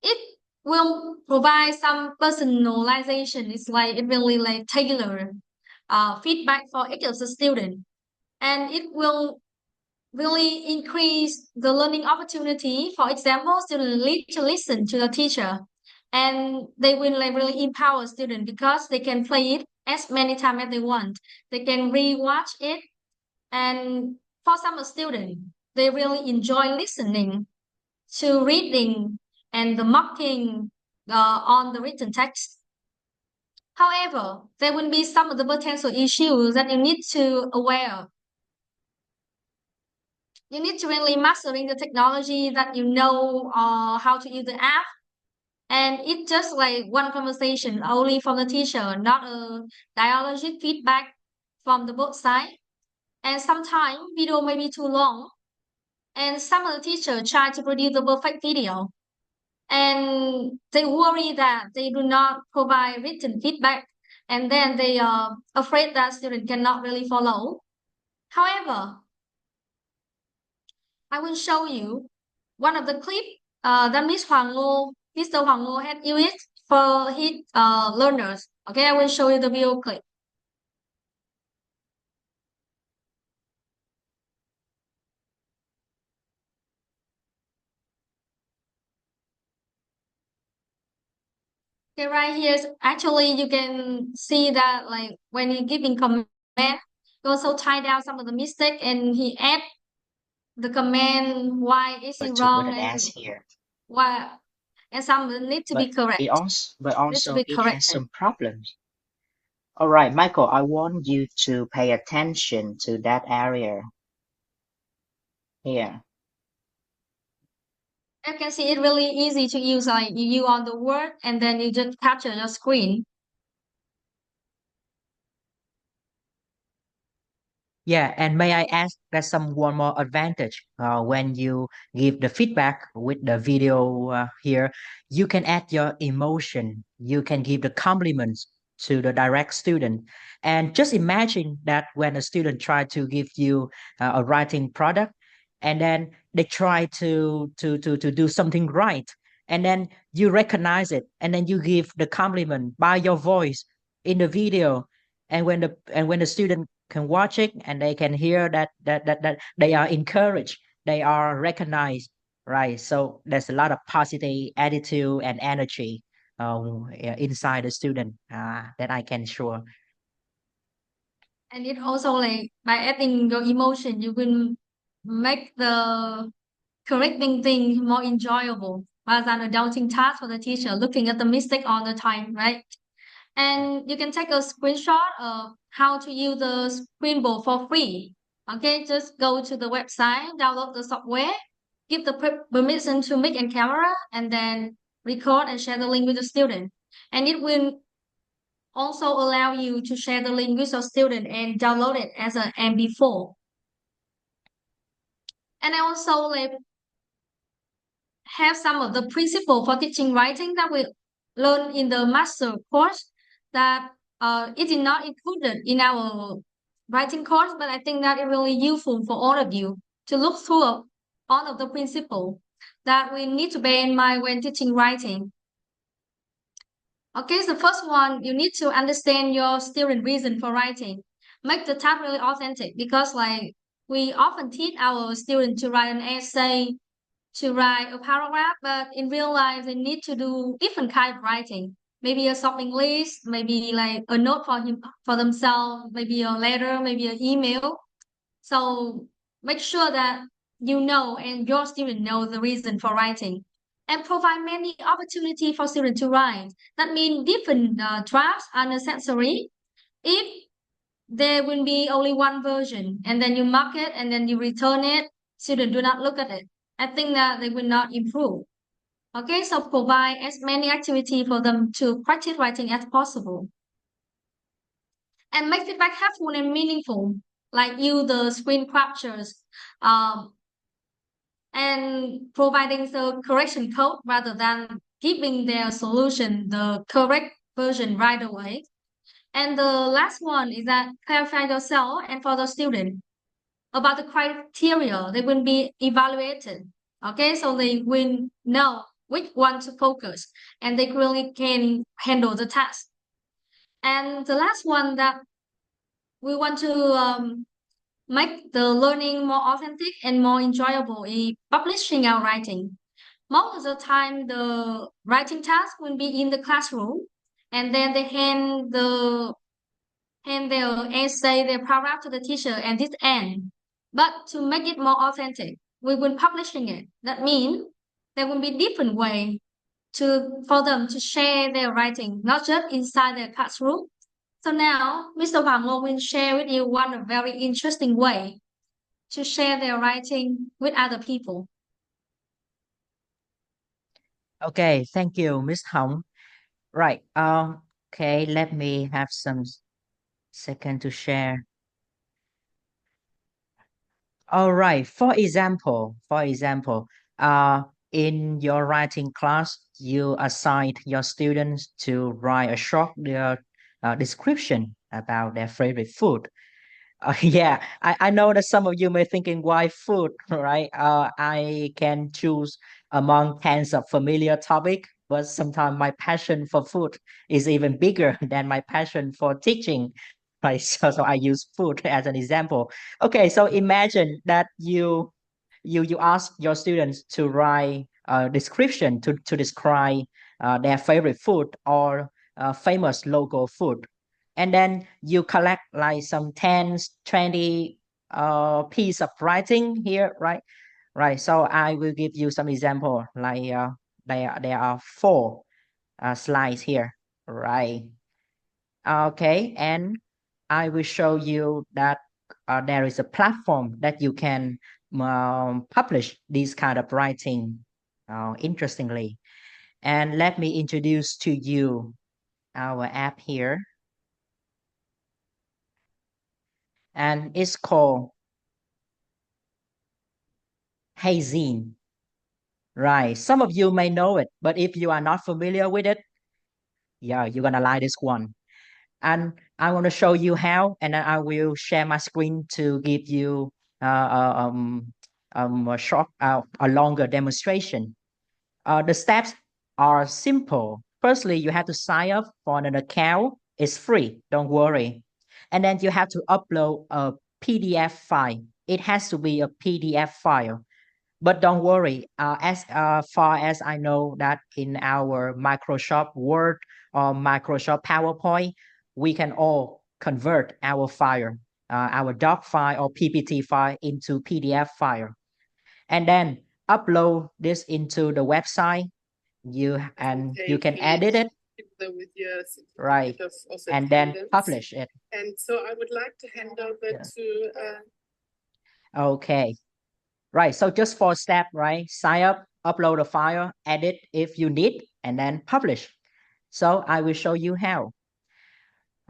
it will provide some personalization. It's like it really like tailor feedback for each of the student, and it will really increase the learning opportunity. For example, students need to listen to the teacher, and they will like really empower students because they can play it as many times as they want. They can rewatch it, and for some students, they really enjoy listening to reading and the marking on the written text. However, there will be some of the potential issues that you need to aware. You need to really mastering the technology that you know how to use the app. And it's just like one conversation only from the teacher, not a dialogic feedback from the both sides. And sometimes video may be too long. And some of the teachers try to produce the perfect video. And they worry that they do not provide written feedback. And then they are afraid that students cannot really follow. However, I will show you one of the clip that Mr. Hoàng Ngô had used for his learners. Okay, I will show you the video clip. Okay, right here, actually you can see that like when you're giving comment, you also tie down some of the mistake and he add the comment why is it to put wrong an and S here. why and some need to be correct. It also, Needs to also be it has corrected. some problems. All right, Michael, I want you to pay attention to that area here. You can see it really easy to use, like you on the word and then you just capture your screen. Yeah, and may I ask that some one more advantage when you give the feedback with the video here, you can add your emotion, you can give the compliments to the direct student. And just imagine that when a student try to give you a writing product and then they try to do something right and then you recognize it and then you give the compliment by your voice in the video and when the student can watch it and they can hear that they are encouraged, they are recognized, right? So there's a lot of positive attitude and energy inside the student that I can show. And it also like by adding your emotion, you will make the correcting thing more enjoyable rather than a daunting task for the teacher looking at the mistake all the time, right? And you can take a screenshot of how to use the Screenboard for free. Okay, just go to the website, download the software, give the permission to mic and camera, and then record and share the link with the student. And it will also allow you to share the link with your student and download it as an MP4. And I also like have some of the principle for teaching writing that we learn in the master course that it is not included in our writing course, but I think that it really useful for all of you to look through all of the principle that we need to bear in mind when teaching writing. Okay, so first one, you need to understand your student reason for writing. Make the task really authentic because like we often teach our students to write an essay, to write a paragraph, but in real life they need to do different kind of writing. Maybe a shopping list, maybe like a note for themselves, maybe a letter, maybe an email. So make sure that you know and your student know the reason for writing. And provide many opportunity for students to write. That means different drafts are necessary. If there will be only one version and then you mark it and then you return it, students do not look at it. I think that they will not improve. Okay, so provide as many activity for them to practice writing as possible. And make feedback helpful and meaningful, like use the screen captures, and providing the correction code rather than giving their solution the correct version right away. And the last one is that clarify yourself and for the student about the criteria they will be evaluated. Okay, so they will know which one to focus and they really can handle the task. And the last one that we want to make the learning more authentic and more enjoyable is publishing our writing. Most of the time, the writing task will be in the classroom, and then they hand their essay, their paragraph to the teacher, and this end. But to make it more authentic, we will publishing it. That means there will be different way for them to share their writing, not just inside their classroom. So now, Mr. Hoàng Ngôn will share with you one very interesting way to share their writing with other people. Okay, thank you, Miss Hong. Right. Okay, let me have some second to share. All right. For example, in your writing class, you assign your students to write a short description about their favorite food. Yeah, I know that some of you may thinking why food, right? I can choose among tens of familiar topic, but sometimes my passion for food is even bigger than my passion for teaching, right? So I use food as an example. Okay, so imagine that you ask your students to write a description to describe their favorite food or famous local food, and then you collect like some 10 20 piece of writing here, right. So I will give you some example, like there are four slides here, right. Okay, and I will show you that there is a platform that you can publish this kind of writing interestingly. And let me introduce to you our app here, and it's called Hazine. Right. Some of you may know it, but if you are not familiar with it, yeah, you're gonna like this one. And I want to show you how, and then I will share my screen to give you a short, a longer demonstration. The steps are simple. Firstly, you have to sign up for an account. It's free, don't worry. And then you have to upload a PDF file. It has to be a PDF file. But don't worry, as far as I know that in our Microsoft Word or Microsoft PowerPoint, we can all convert our file, our doc file or PPT file into PDF file, and then upload this into the website. You can edit it, right, and then publish it. And so I would like to hand over to Okay. Right. So just for step, right? Sign up, upload a file, edit if you need, and then publish. So I will show you how.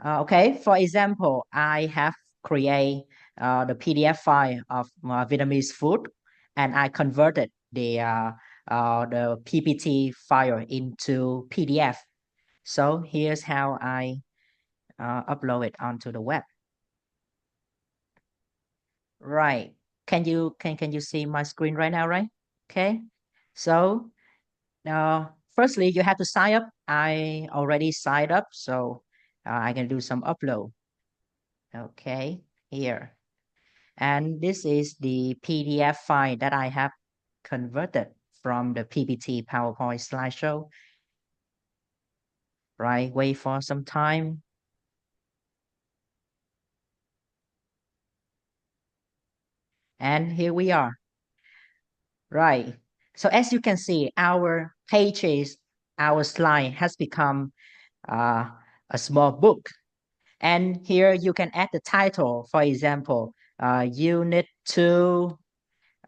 Okay. For example, I have create the PDF file of Vietnamese food, and I converted the PPT file into PDF. So here's how I upload it onto the web. Right. Can you see my screen right now, right? Okay. So firstly, you have to sign up. I already signed up, so I can do some upload. Okay, here. And this is the PDF file that I have converted from the PPT PowerPoint slideshow. Right, wait for some time. And here we are. Right. So as you can see, our pages, our slide has become a small book. And here you can add the title, for example, Unit 2,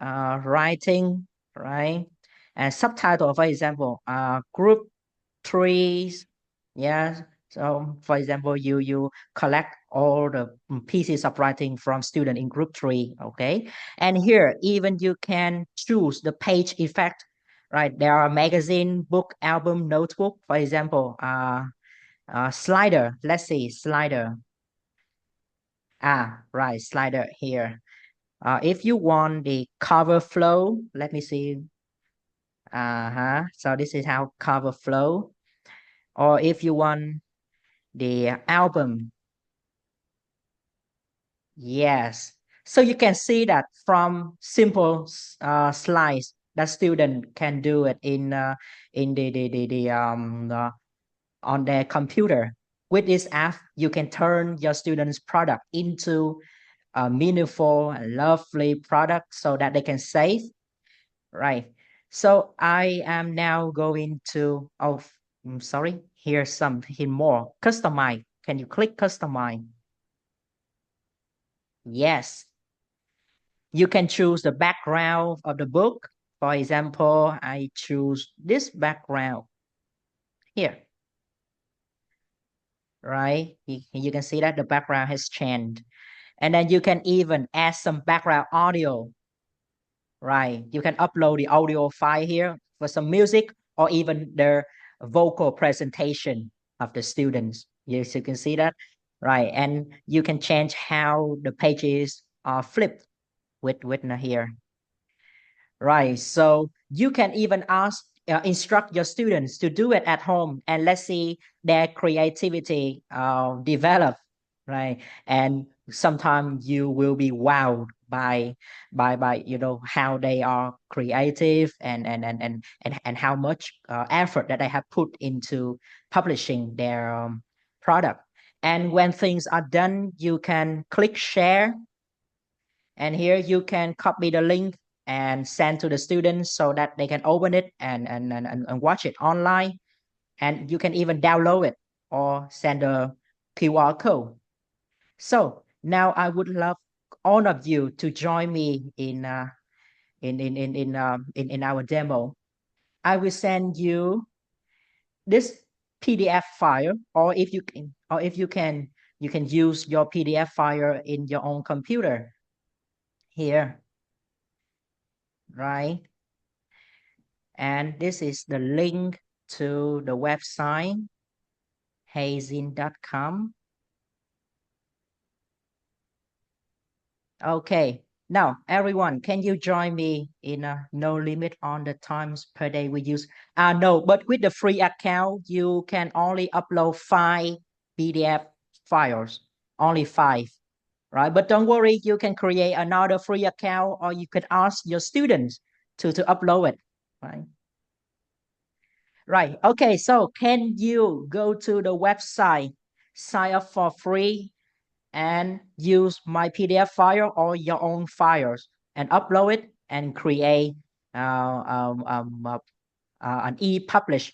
writing, right? And subtitle, for example, Group 3, yeah. So for example, you collect all the pieces of writing from student in group 3, okay? And here, even you can choose the page effect, right? There are magazine, book, album, notebook, for example, slider, let's see, slider. Right, slider here. If you want the cover flow, let me see. So this is how cover flow. Or if you want the album, yes. So you can see that from simple slides that student can do it in on their computer. With this app, you can turn your students' product into a meaningful and lovely product so that they can save, right? So I am now going to, oh, I'm sorry, here's something more. Customize. Can you click customize? Yes. You can choose the background of the book. For example, I choose this background here, right? You can see that the background has changed. And then you can even add some background audio, right? You can upload the audio file here for some music or even the vocal presentation of the students. Yes, you can see that, right? And you can change how the pages are flipped with here. Right. So you can even instruct your students to do it at home, and let's see their creativity develop. Right. And sometimes you will be wowed by how they are creative and how much effort that they have put into publishing their product. And when things are done, you can click share, and here you can copy the link and send to the students so that they can open it and watch it online. And you can even download it or send a QR code. So now I would love all of you to join me in our demo. I will send you this PDF file, or if you can, you can use your PDF file in your own computer here, right? And this is the link to the website hazin.com. Okay, now everyone, can you join me in no limit on the times per day we use? No, but with the free account, you can only upload 5 PDF files, only 5, right? But don't worry, you can create another free account, or you could ask your students to upload it, right? Right. Okay. So can you go to the website, sign up for free, and use my PDF file or your own files and upload it and create an e-publish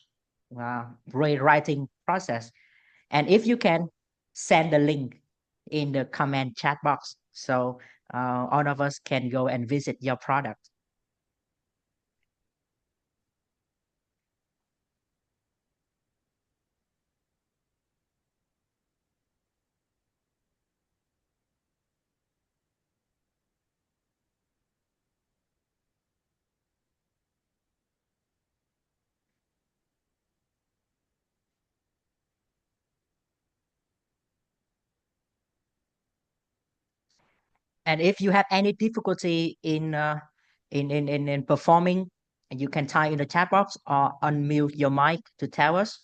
rewriting process. And if you can, send the link in the comment chat box so all of us can go and visit your product. And if you have any difficulty in performing, you can type in the chat box or unmute your mic to tell us.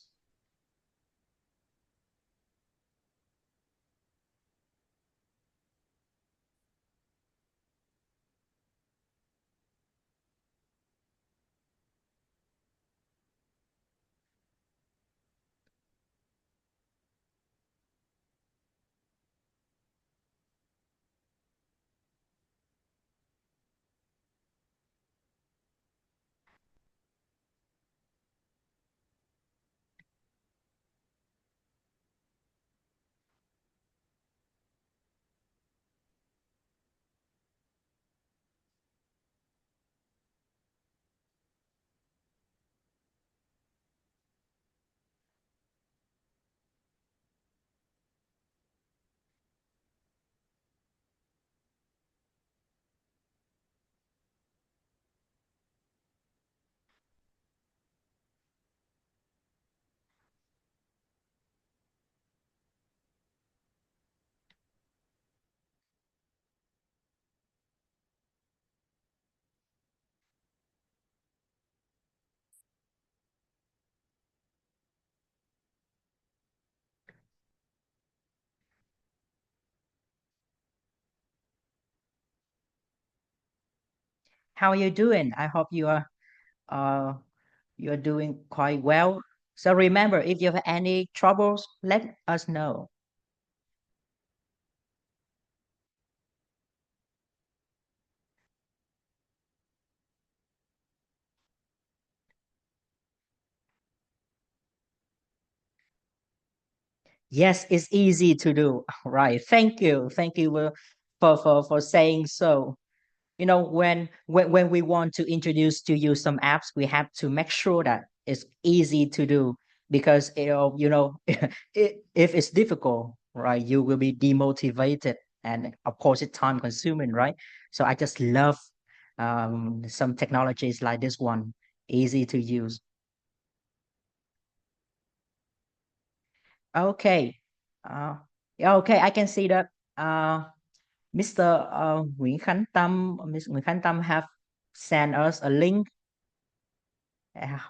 How are you doing? I hope uh you are doing quite well. So remember, if you have any troubles, let us know. Yes, it's easy to do. Right. Thank you. Thank you for saying so. You know, when we want to introduce to you some apps, we have to make sure that it's easy to do because if it's difficult, right, you will be demotivated and of course it's time consuming, right? So I just love some technologies like this one, easy to use. Okay. Uh, yeah, okay, I can see that Mr. Nguyễn Khánh Tâm, Ms. Nguyễn Khánh Tâm have sent us a link.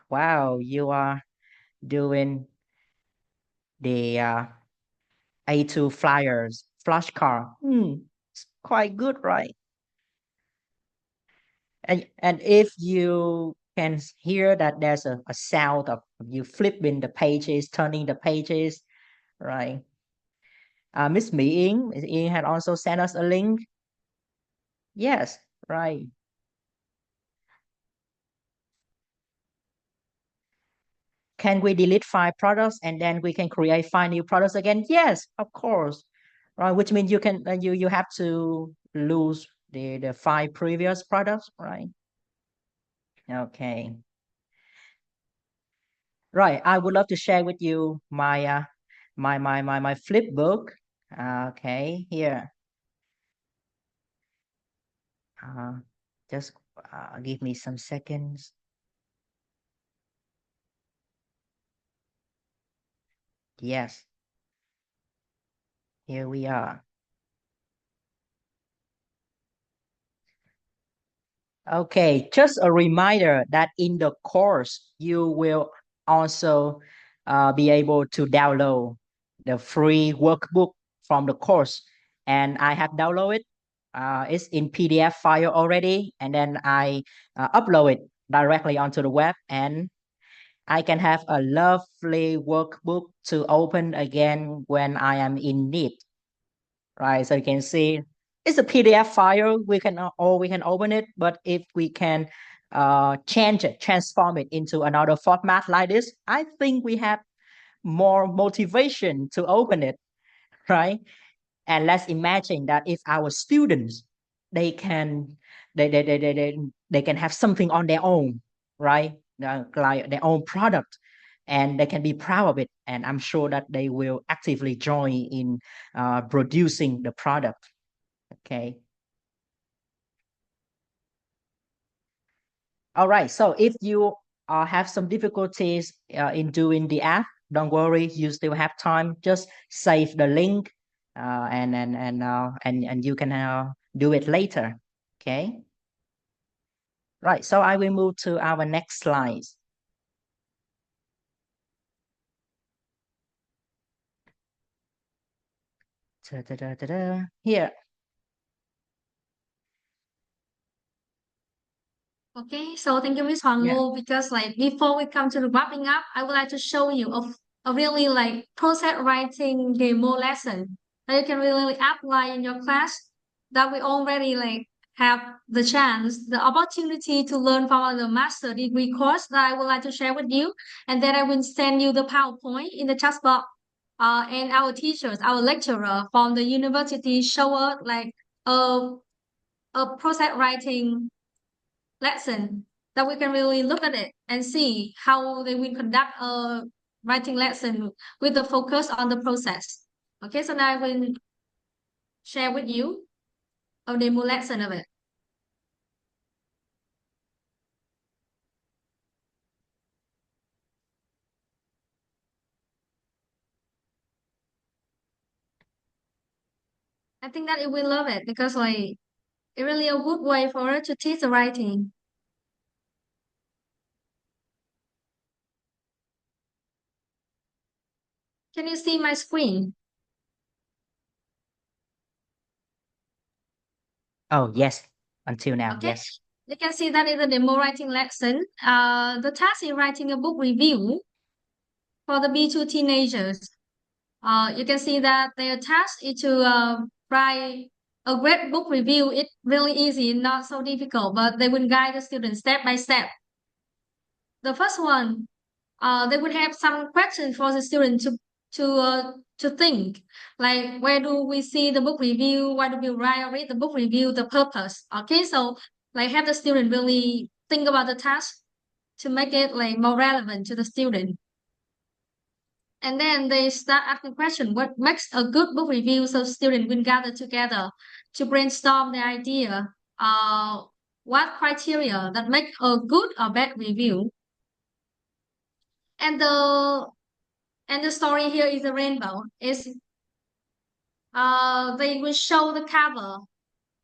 Wow, you are doing the A2 flyers flashcard. It's quite good, right? And if you can hear that there's a sound of you flipping the pages, turning the pages, right? Miss Mỹ Yến, Miss Yến had also sent us a link. Yes, right. Can we delete 5 products and then we can create 5 new products again? Yes, of course. Right, which means you can you have to lose the 5 previous products, right? Okay. Right, I would love to share with you my my flip book. Okay, here. Just give me some seconds. Yes. Here we are. Okay, just a reminder that in the course, you will also be able to download the free workbook from the course. And I have downloaded. It's in PDF file already. And then I upload it directly onto the web. And I can have a lovely workbook to open again when I am in need. Right, so you can see it's a PDF file. We can open it, but if we can change it, transform it into another format like this, I think we have more motivation to open it, right? And let's imagine that if our students they can they can have something on their own, right? Like their own product, and they can be proud of it. And I'm sure that they will actively join in producing the product. Okay. All right. So if you have some difficulties in doing the app, don't worry. You still have time. Just save the link, and you can do it later. Okay. Right. So I will move to our next slide. Here. Okay, so thank you, Miss Hoàng Yeah. Ngô, because like before we come to the wrapping up, I would like to show you a really like process writing demo lesson that you can really apply in your class that we already like have the chance, the opportunity to learn from the master degree course that I would like to share with you. And then I will send you the PowerPoint in the chat box. And our teachers, our lecturer from the university show us like a process writing lesson that we can really look at it and see how they will conduct a writing lesson with the focus on the process. Okay, so now I will share with you a demo lesson of it. I think that it will love it because like it's really a good way for her to teach the writing. Can you see my screen? Oh, yes. Until now, Okay. yes. You can see that is a demo writing lesson. The task is writing a book review for the B2 teenagers. You can see that their task is to write a great book review. It's really easy, not so difficult, but they will guide the students step by step. The first one, they would have some questions for the student to to think, like where do we see the book review, why do we write or read the book review, the purpose. Okay, so like have the student really think about the task to make it like more relevant to the student. And then they start asking question, what makes a good book review? So students will gather together to brainstorm the idea, what criteria that make a good or bad review. And the story here is a rainbow. Is they will show the cover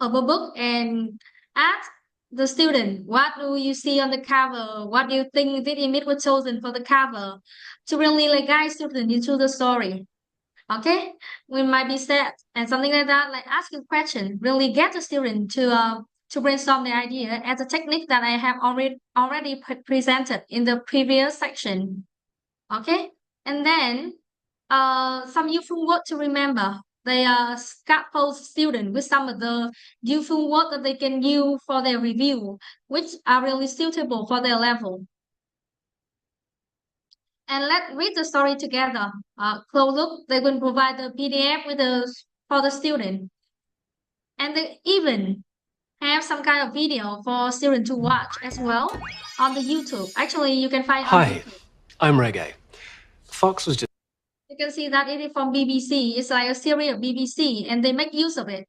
of a book and ask the student, what do you see on the cover? What do you think this image was chosen for the cover? To really like guide students into the story. Okay, we might be sad and something like that, like asking question, really get the student to brainstorm the idea as a technique that I have already presented in the previous section. Okay, and then some useful word to remember. They scaffold student with some of the useful words that they can use for their review, which are really suitable for their level. And let's read the story together. Close look, they will provide the PDF for the student. And they even have some kind of video for students to watch as well on the YouTube. Actually, you can find on Hi, YouTube. I'm Reggae. Fox was just You can see that it is from BBC. It's like a series of BBC, and they make use of it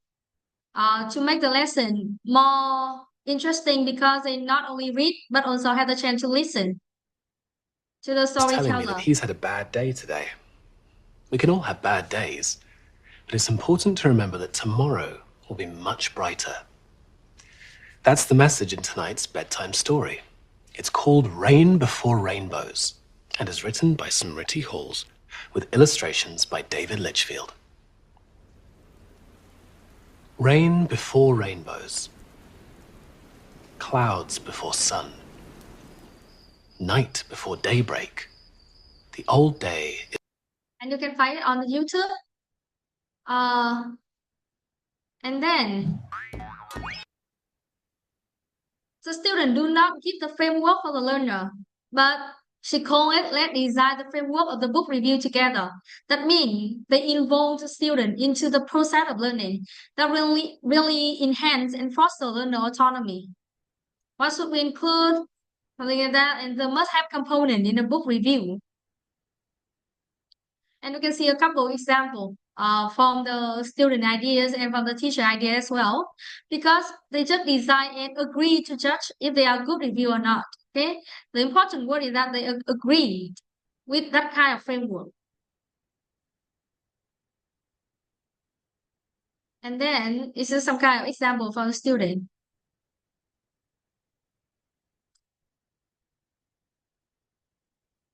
to make the lesson more interesting because they not only read but also have the chance to listen to the telling me that storyteller. he's had a bad day today. We can all have bad days, but it's important to remember that tomorrow will be much brighter. That's the message in tonight's bedtime story. It's called Rain Before Rainbows and is written by Smriti Halls with illustrations by David Litchfield. Rain before rainbows, clouds before sun, night before daybreak. The old day is And you can find it on the YouTube. And then the student do not give the framework for the learner, but she called it let's design the framework of the book review together. That means they involve the student into the process of learning that really enhance and foster learner autonomy. What should we include? Something like that, and the must-have component in the book review. And you can see a couple examples from the student ideas and from the teacher idea as well, because they just design and agree to judge if they are good review or not. Okay, the important word is that they agreed with that kind of framework. And then this is some kind of example from the student.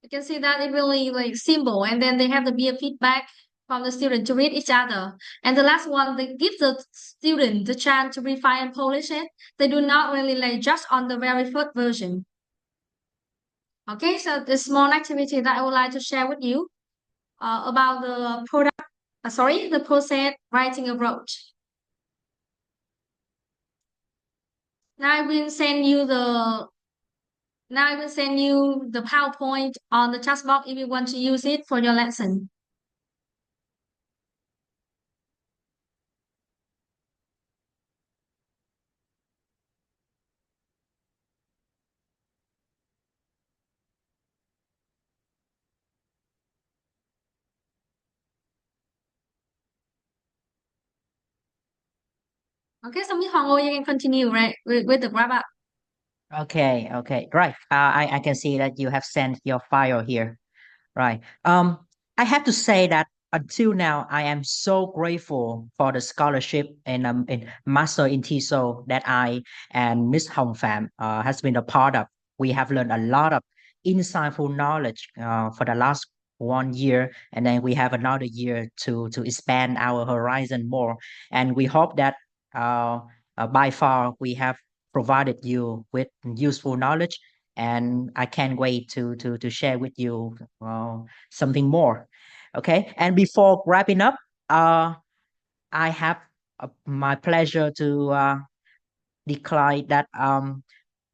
You can see that it really like simple, and then they have to be a feedback from the student to read each other. And the last one, they give the student the chance to refine and polish it. They do not really like just on the very first version. Okay, so the small activity that I would like to share with you about the the process writing approach. Now I will send you the PowerPoint on the chat box if you want to use it for your lesson. Okay, so Ms. Hoàng Ngô, you can continue, right, with the wrap up. Okay, okay, right. I can see that you have sent your file here. Right. I have to say that until now, I am so grateful for the scholarship and in Master in TESOL that I and Miss Hong Pham has been a part of. We have learned a lot of insightful knowledge for the last 1 year, and then we have another year to expand our horizon more. And we hope that by far we have provided you with useful knowledge, and I can't wait to share with you something more. Okay, and before wrapping up, I have my pleasure to declare that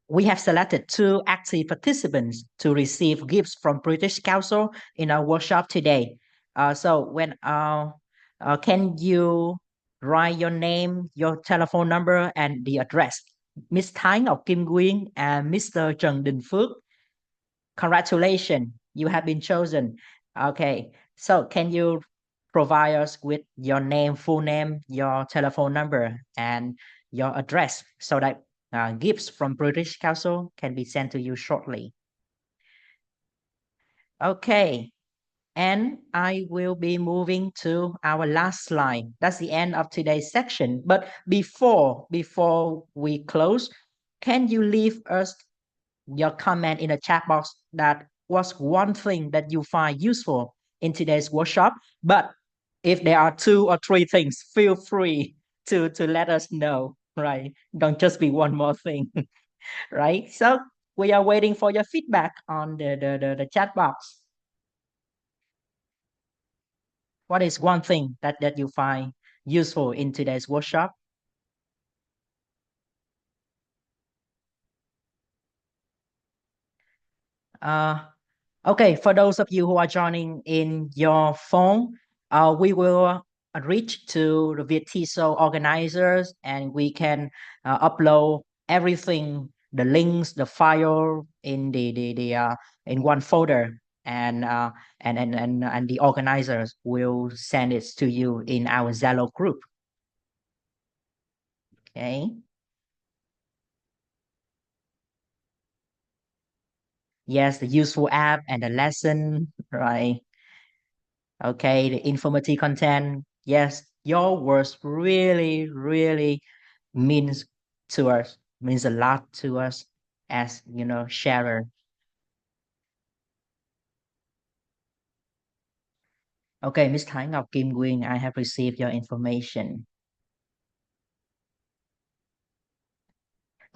we have selected 2 active participants to receive gifts from British Council in our workshop today. So can you write your name, your telephone number, and the address? Miss Thái Ngọc Kim Quyên and Mr. Trần Đình Phước, congratulations, you have been chosen. Okay, so can you provide us with your name, full name, your telephone number, and your address so that gifts from British Council can be sent to you shortly? Okay, and I will be moving to our last slide. That's the end of today's section. But before we close, can you leave us your comment in the chat box that was one thing that you find useful in today's workshop? But if there are 2 or 3 things, feel free to let us know, right? Don't just be one more thing, right? So we are waiting for your feedback on the chat box. What is one thing that you find useful in today's workshop? Okay, for those of you who are joining in your phone, we will reach to the VietTESOL organizers and we can upload everything, the links, the file in in one folder, and the organizers will send it to you in our Zalo group. Okay. Yes, the useful app and the lesson, right? Okay, the informative content. Yes, your words really, really means to us, means a lot to us as, sharer. Okay, Miss Thái Ngọc Kim Quyên, I have received your information.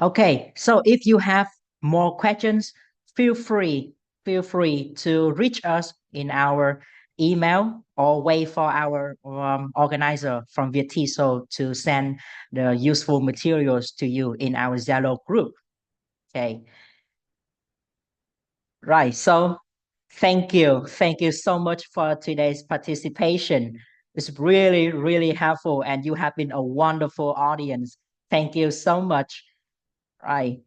Okay, so if you have more questions, feel free to reach us in our email or wait for our organizer from VietTESOL to send the useful materials to you in our Zalo group. Okay. Right. So thank you so much for today's participation. It's really, really helpful, and you have been a wonderful audience. Thank you so much. Right.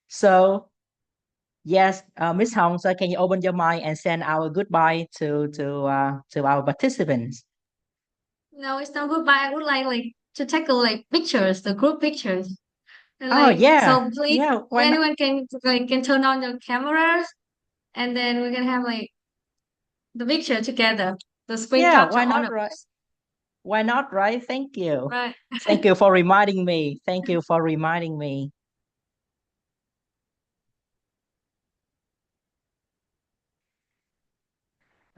So yes, Miss Hong, so can you open your mic and send our goodbye to our participants? No, it's not goodbye. I would like to take pictures, the group pictures. And, Oh yeah, so please, yeah. Why not? anyone can turn on your cameras, and then we can have the picture together, the screen Yeah, capture why on not, it. right? Why not, right? Thank you. Right. Thank you for reminding me. Thank you for reminding me.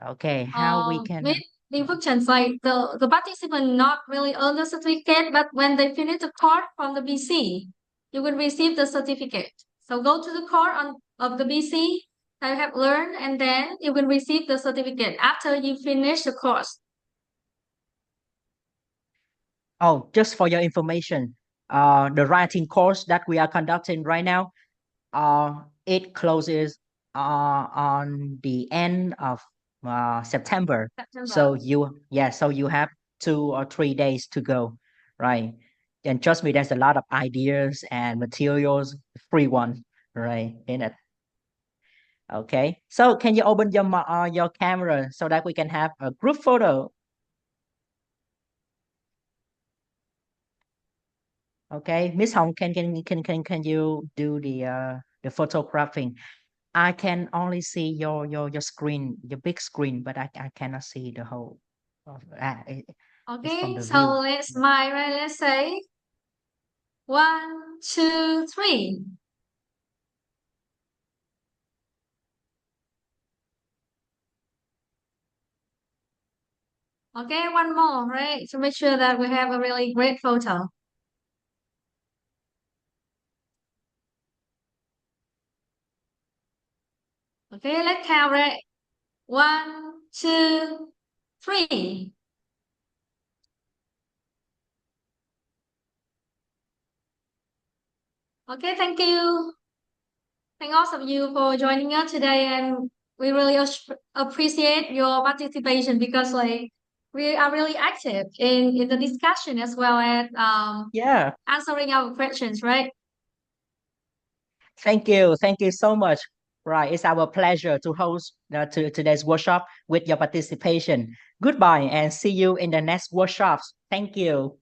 Okay, how we can. With the functions like the participant not really earn the certificate, but when they finish the course from the BC, you will receive the certificate. So go to the course of the BC that you have learned, and then you will receive the certificate after you finish the course. Oh, just for your information, the writing course that we are conducting right now, it closes on the end of September. So so you have 2 or 3 days to go, right? And trust me, there's a lot of ideas and materials, free one, right, in it. Okay, so can you open your camera so that we can have a group photo? Okay, Miss Hong, can you do the photographing? I can only see your screen, your big screen, but I cannot see the whole of it's from Okay, the so view. let's smile, right? Let's say 1, 2, 3. Okay, one more, right? To make sure that we have a really great photo. Okay, let's count, right? 1, 2, 3. Okay, thank you. Thank all of you for joining us today, and we really appreciate your participation because like we are really active in the discussion as well as Yeah. answering our questions, right? Thank you. Thank you so much. Right. It's our pleasure to host today's workshop with your participation. Goodbye and see you in the next workshops. Thank you.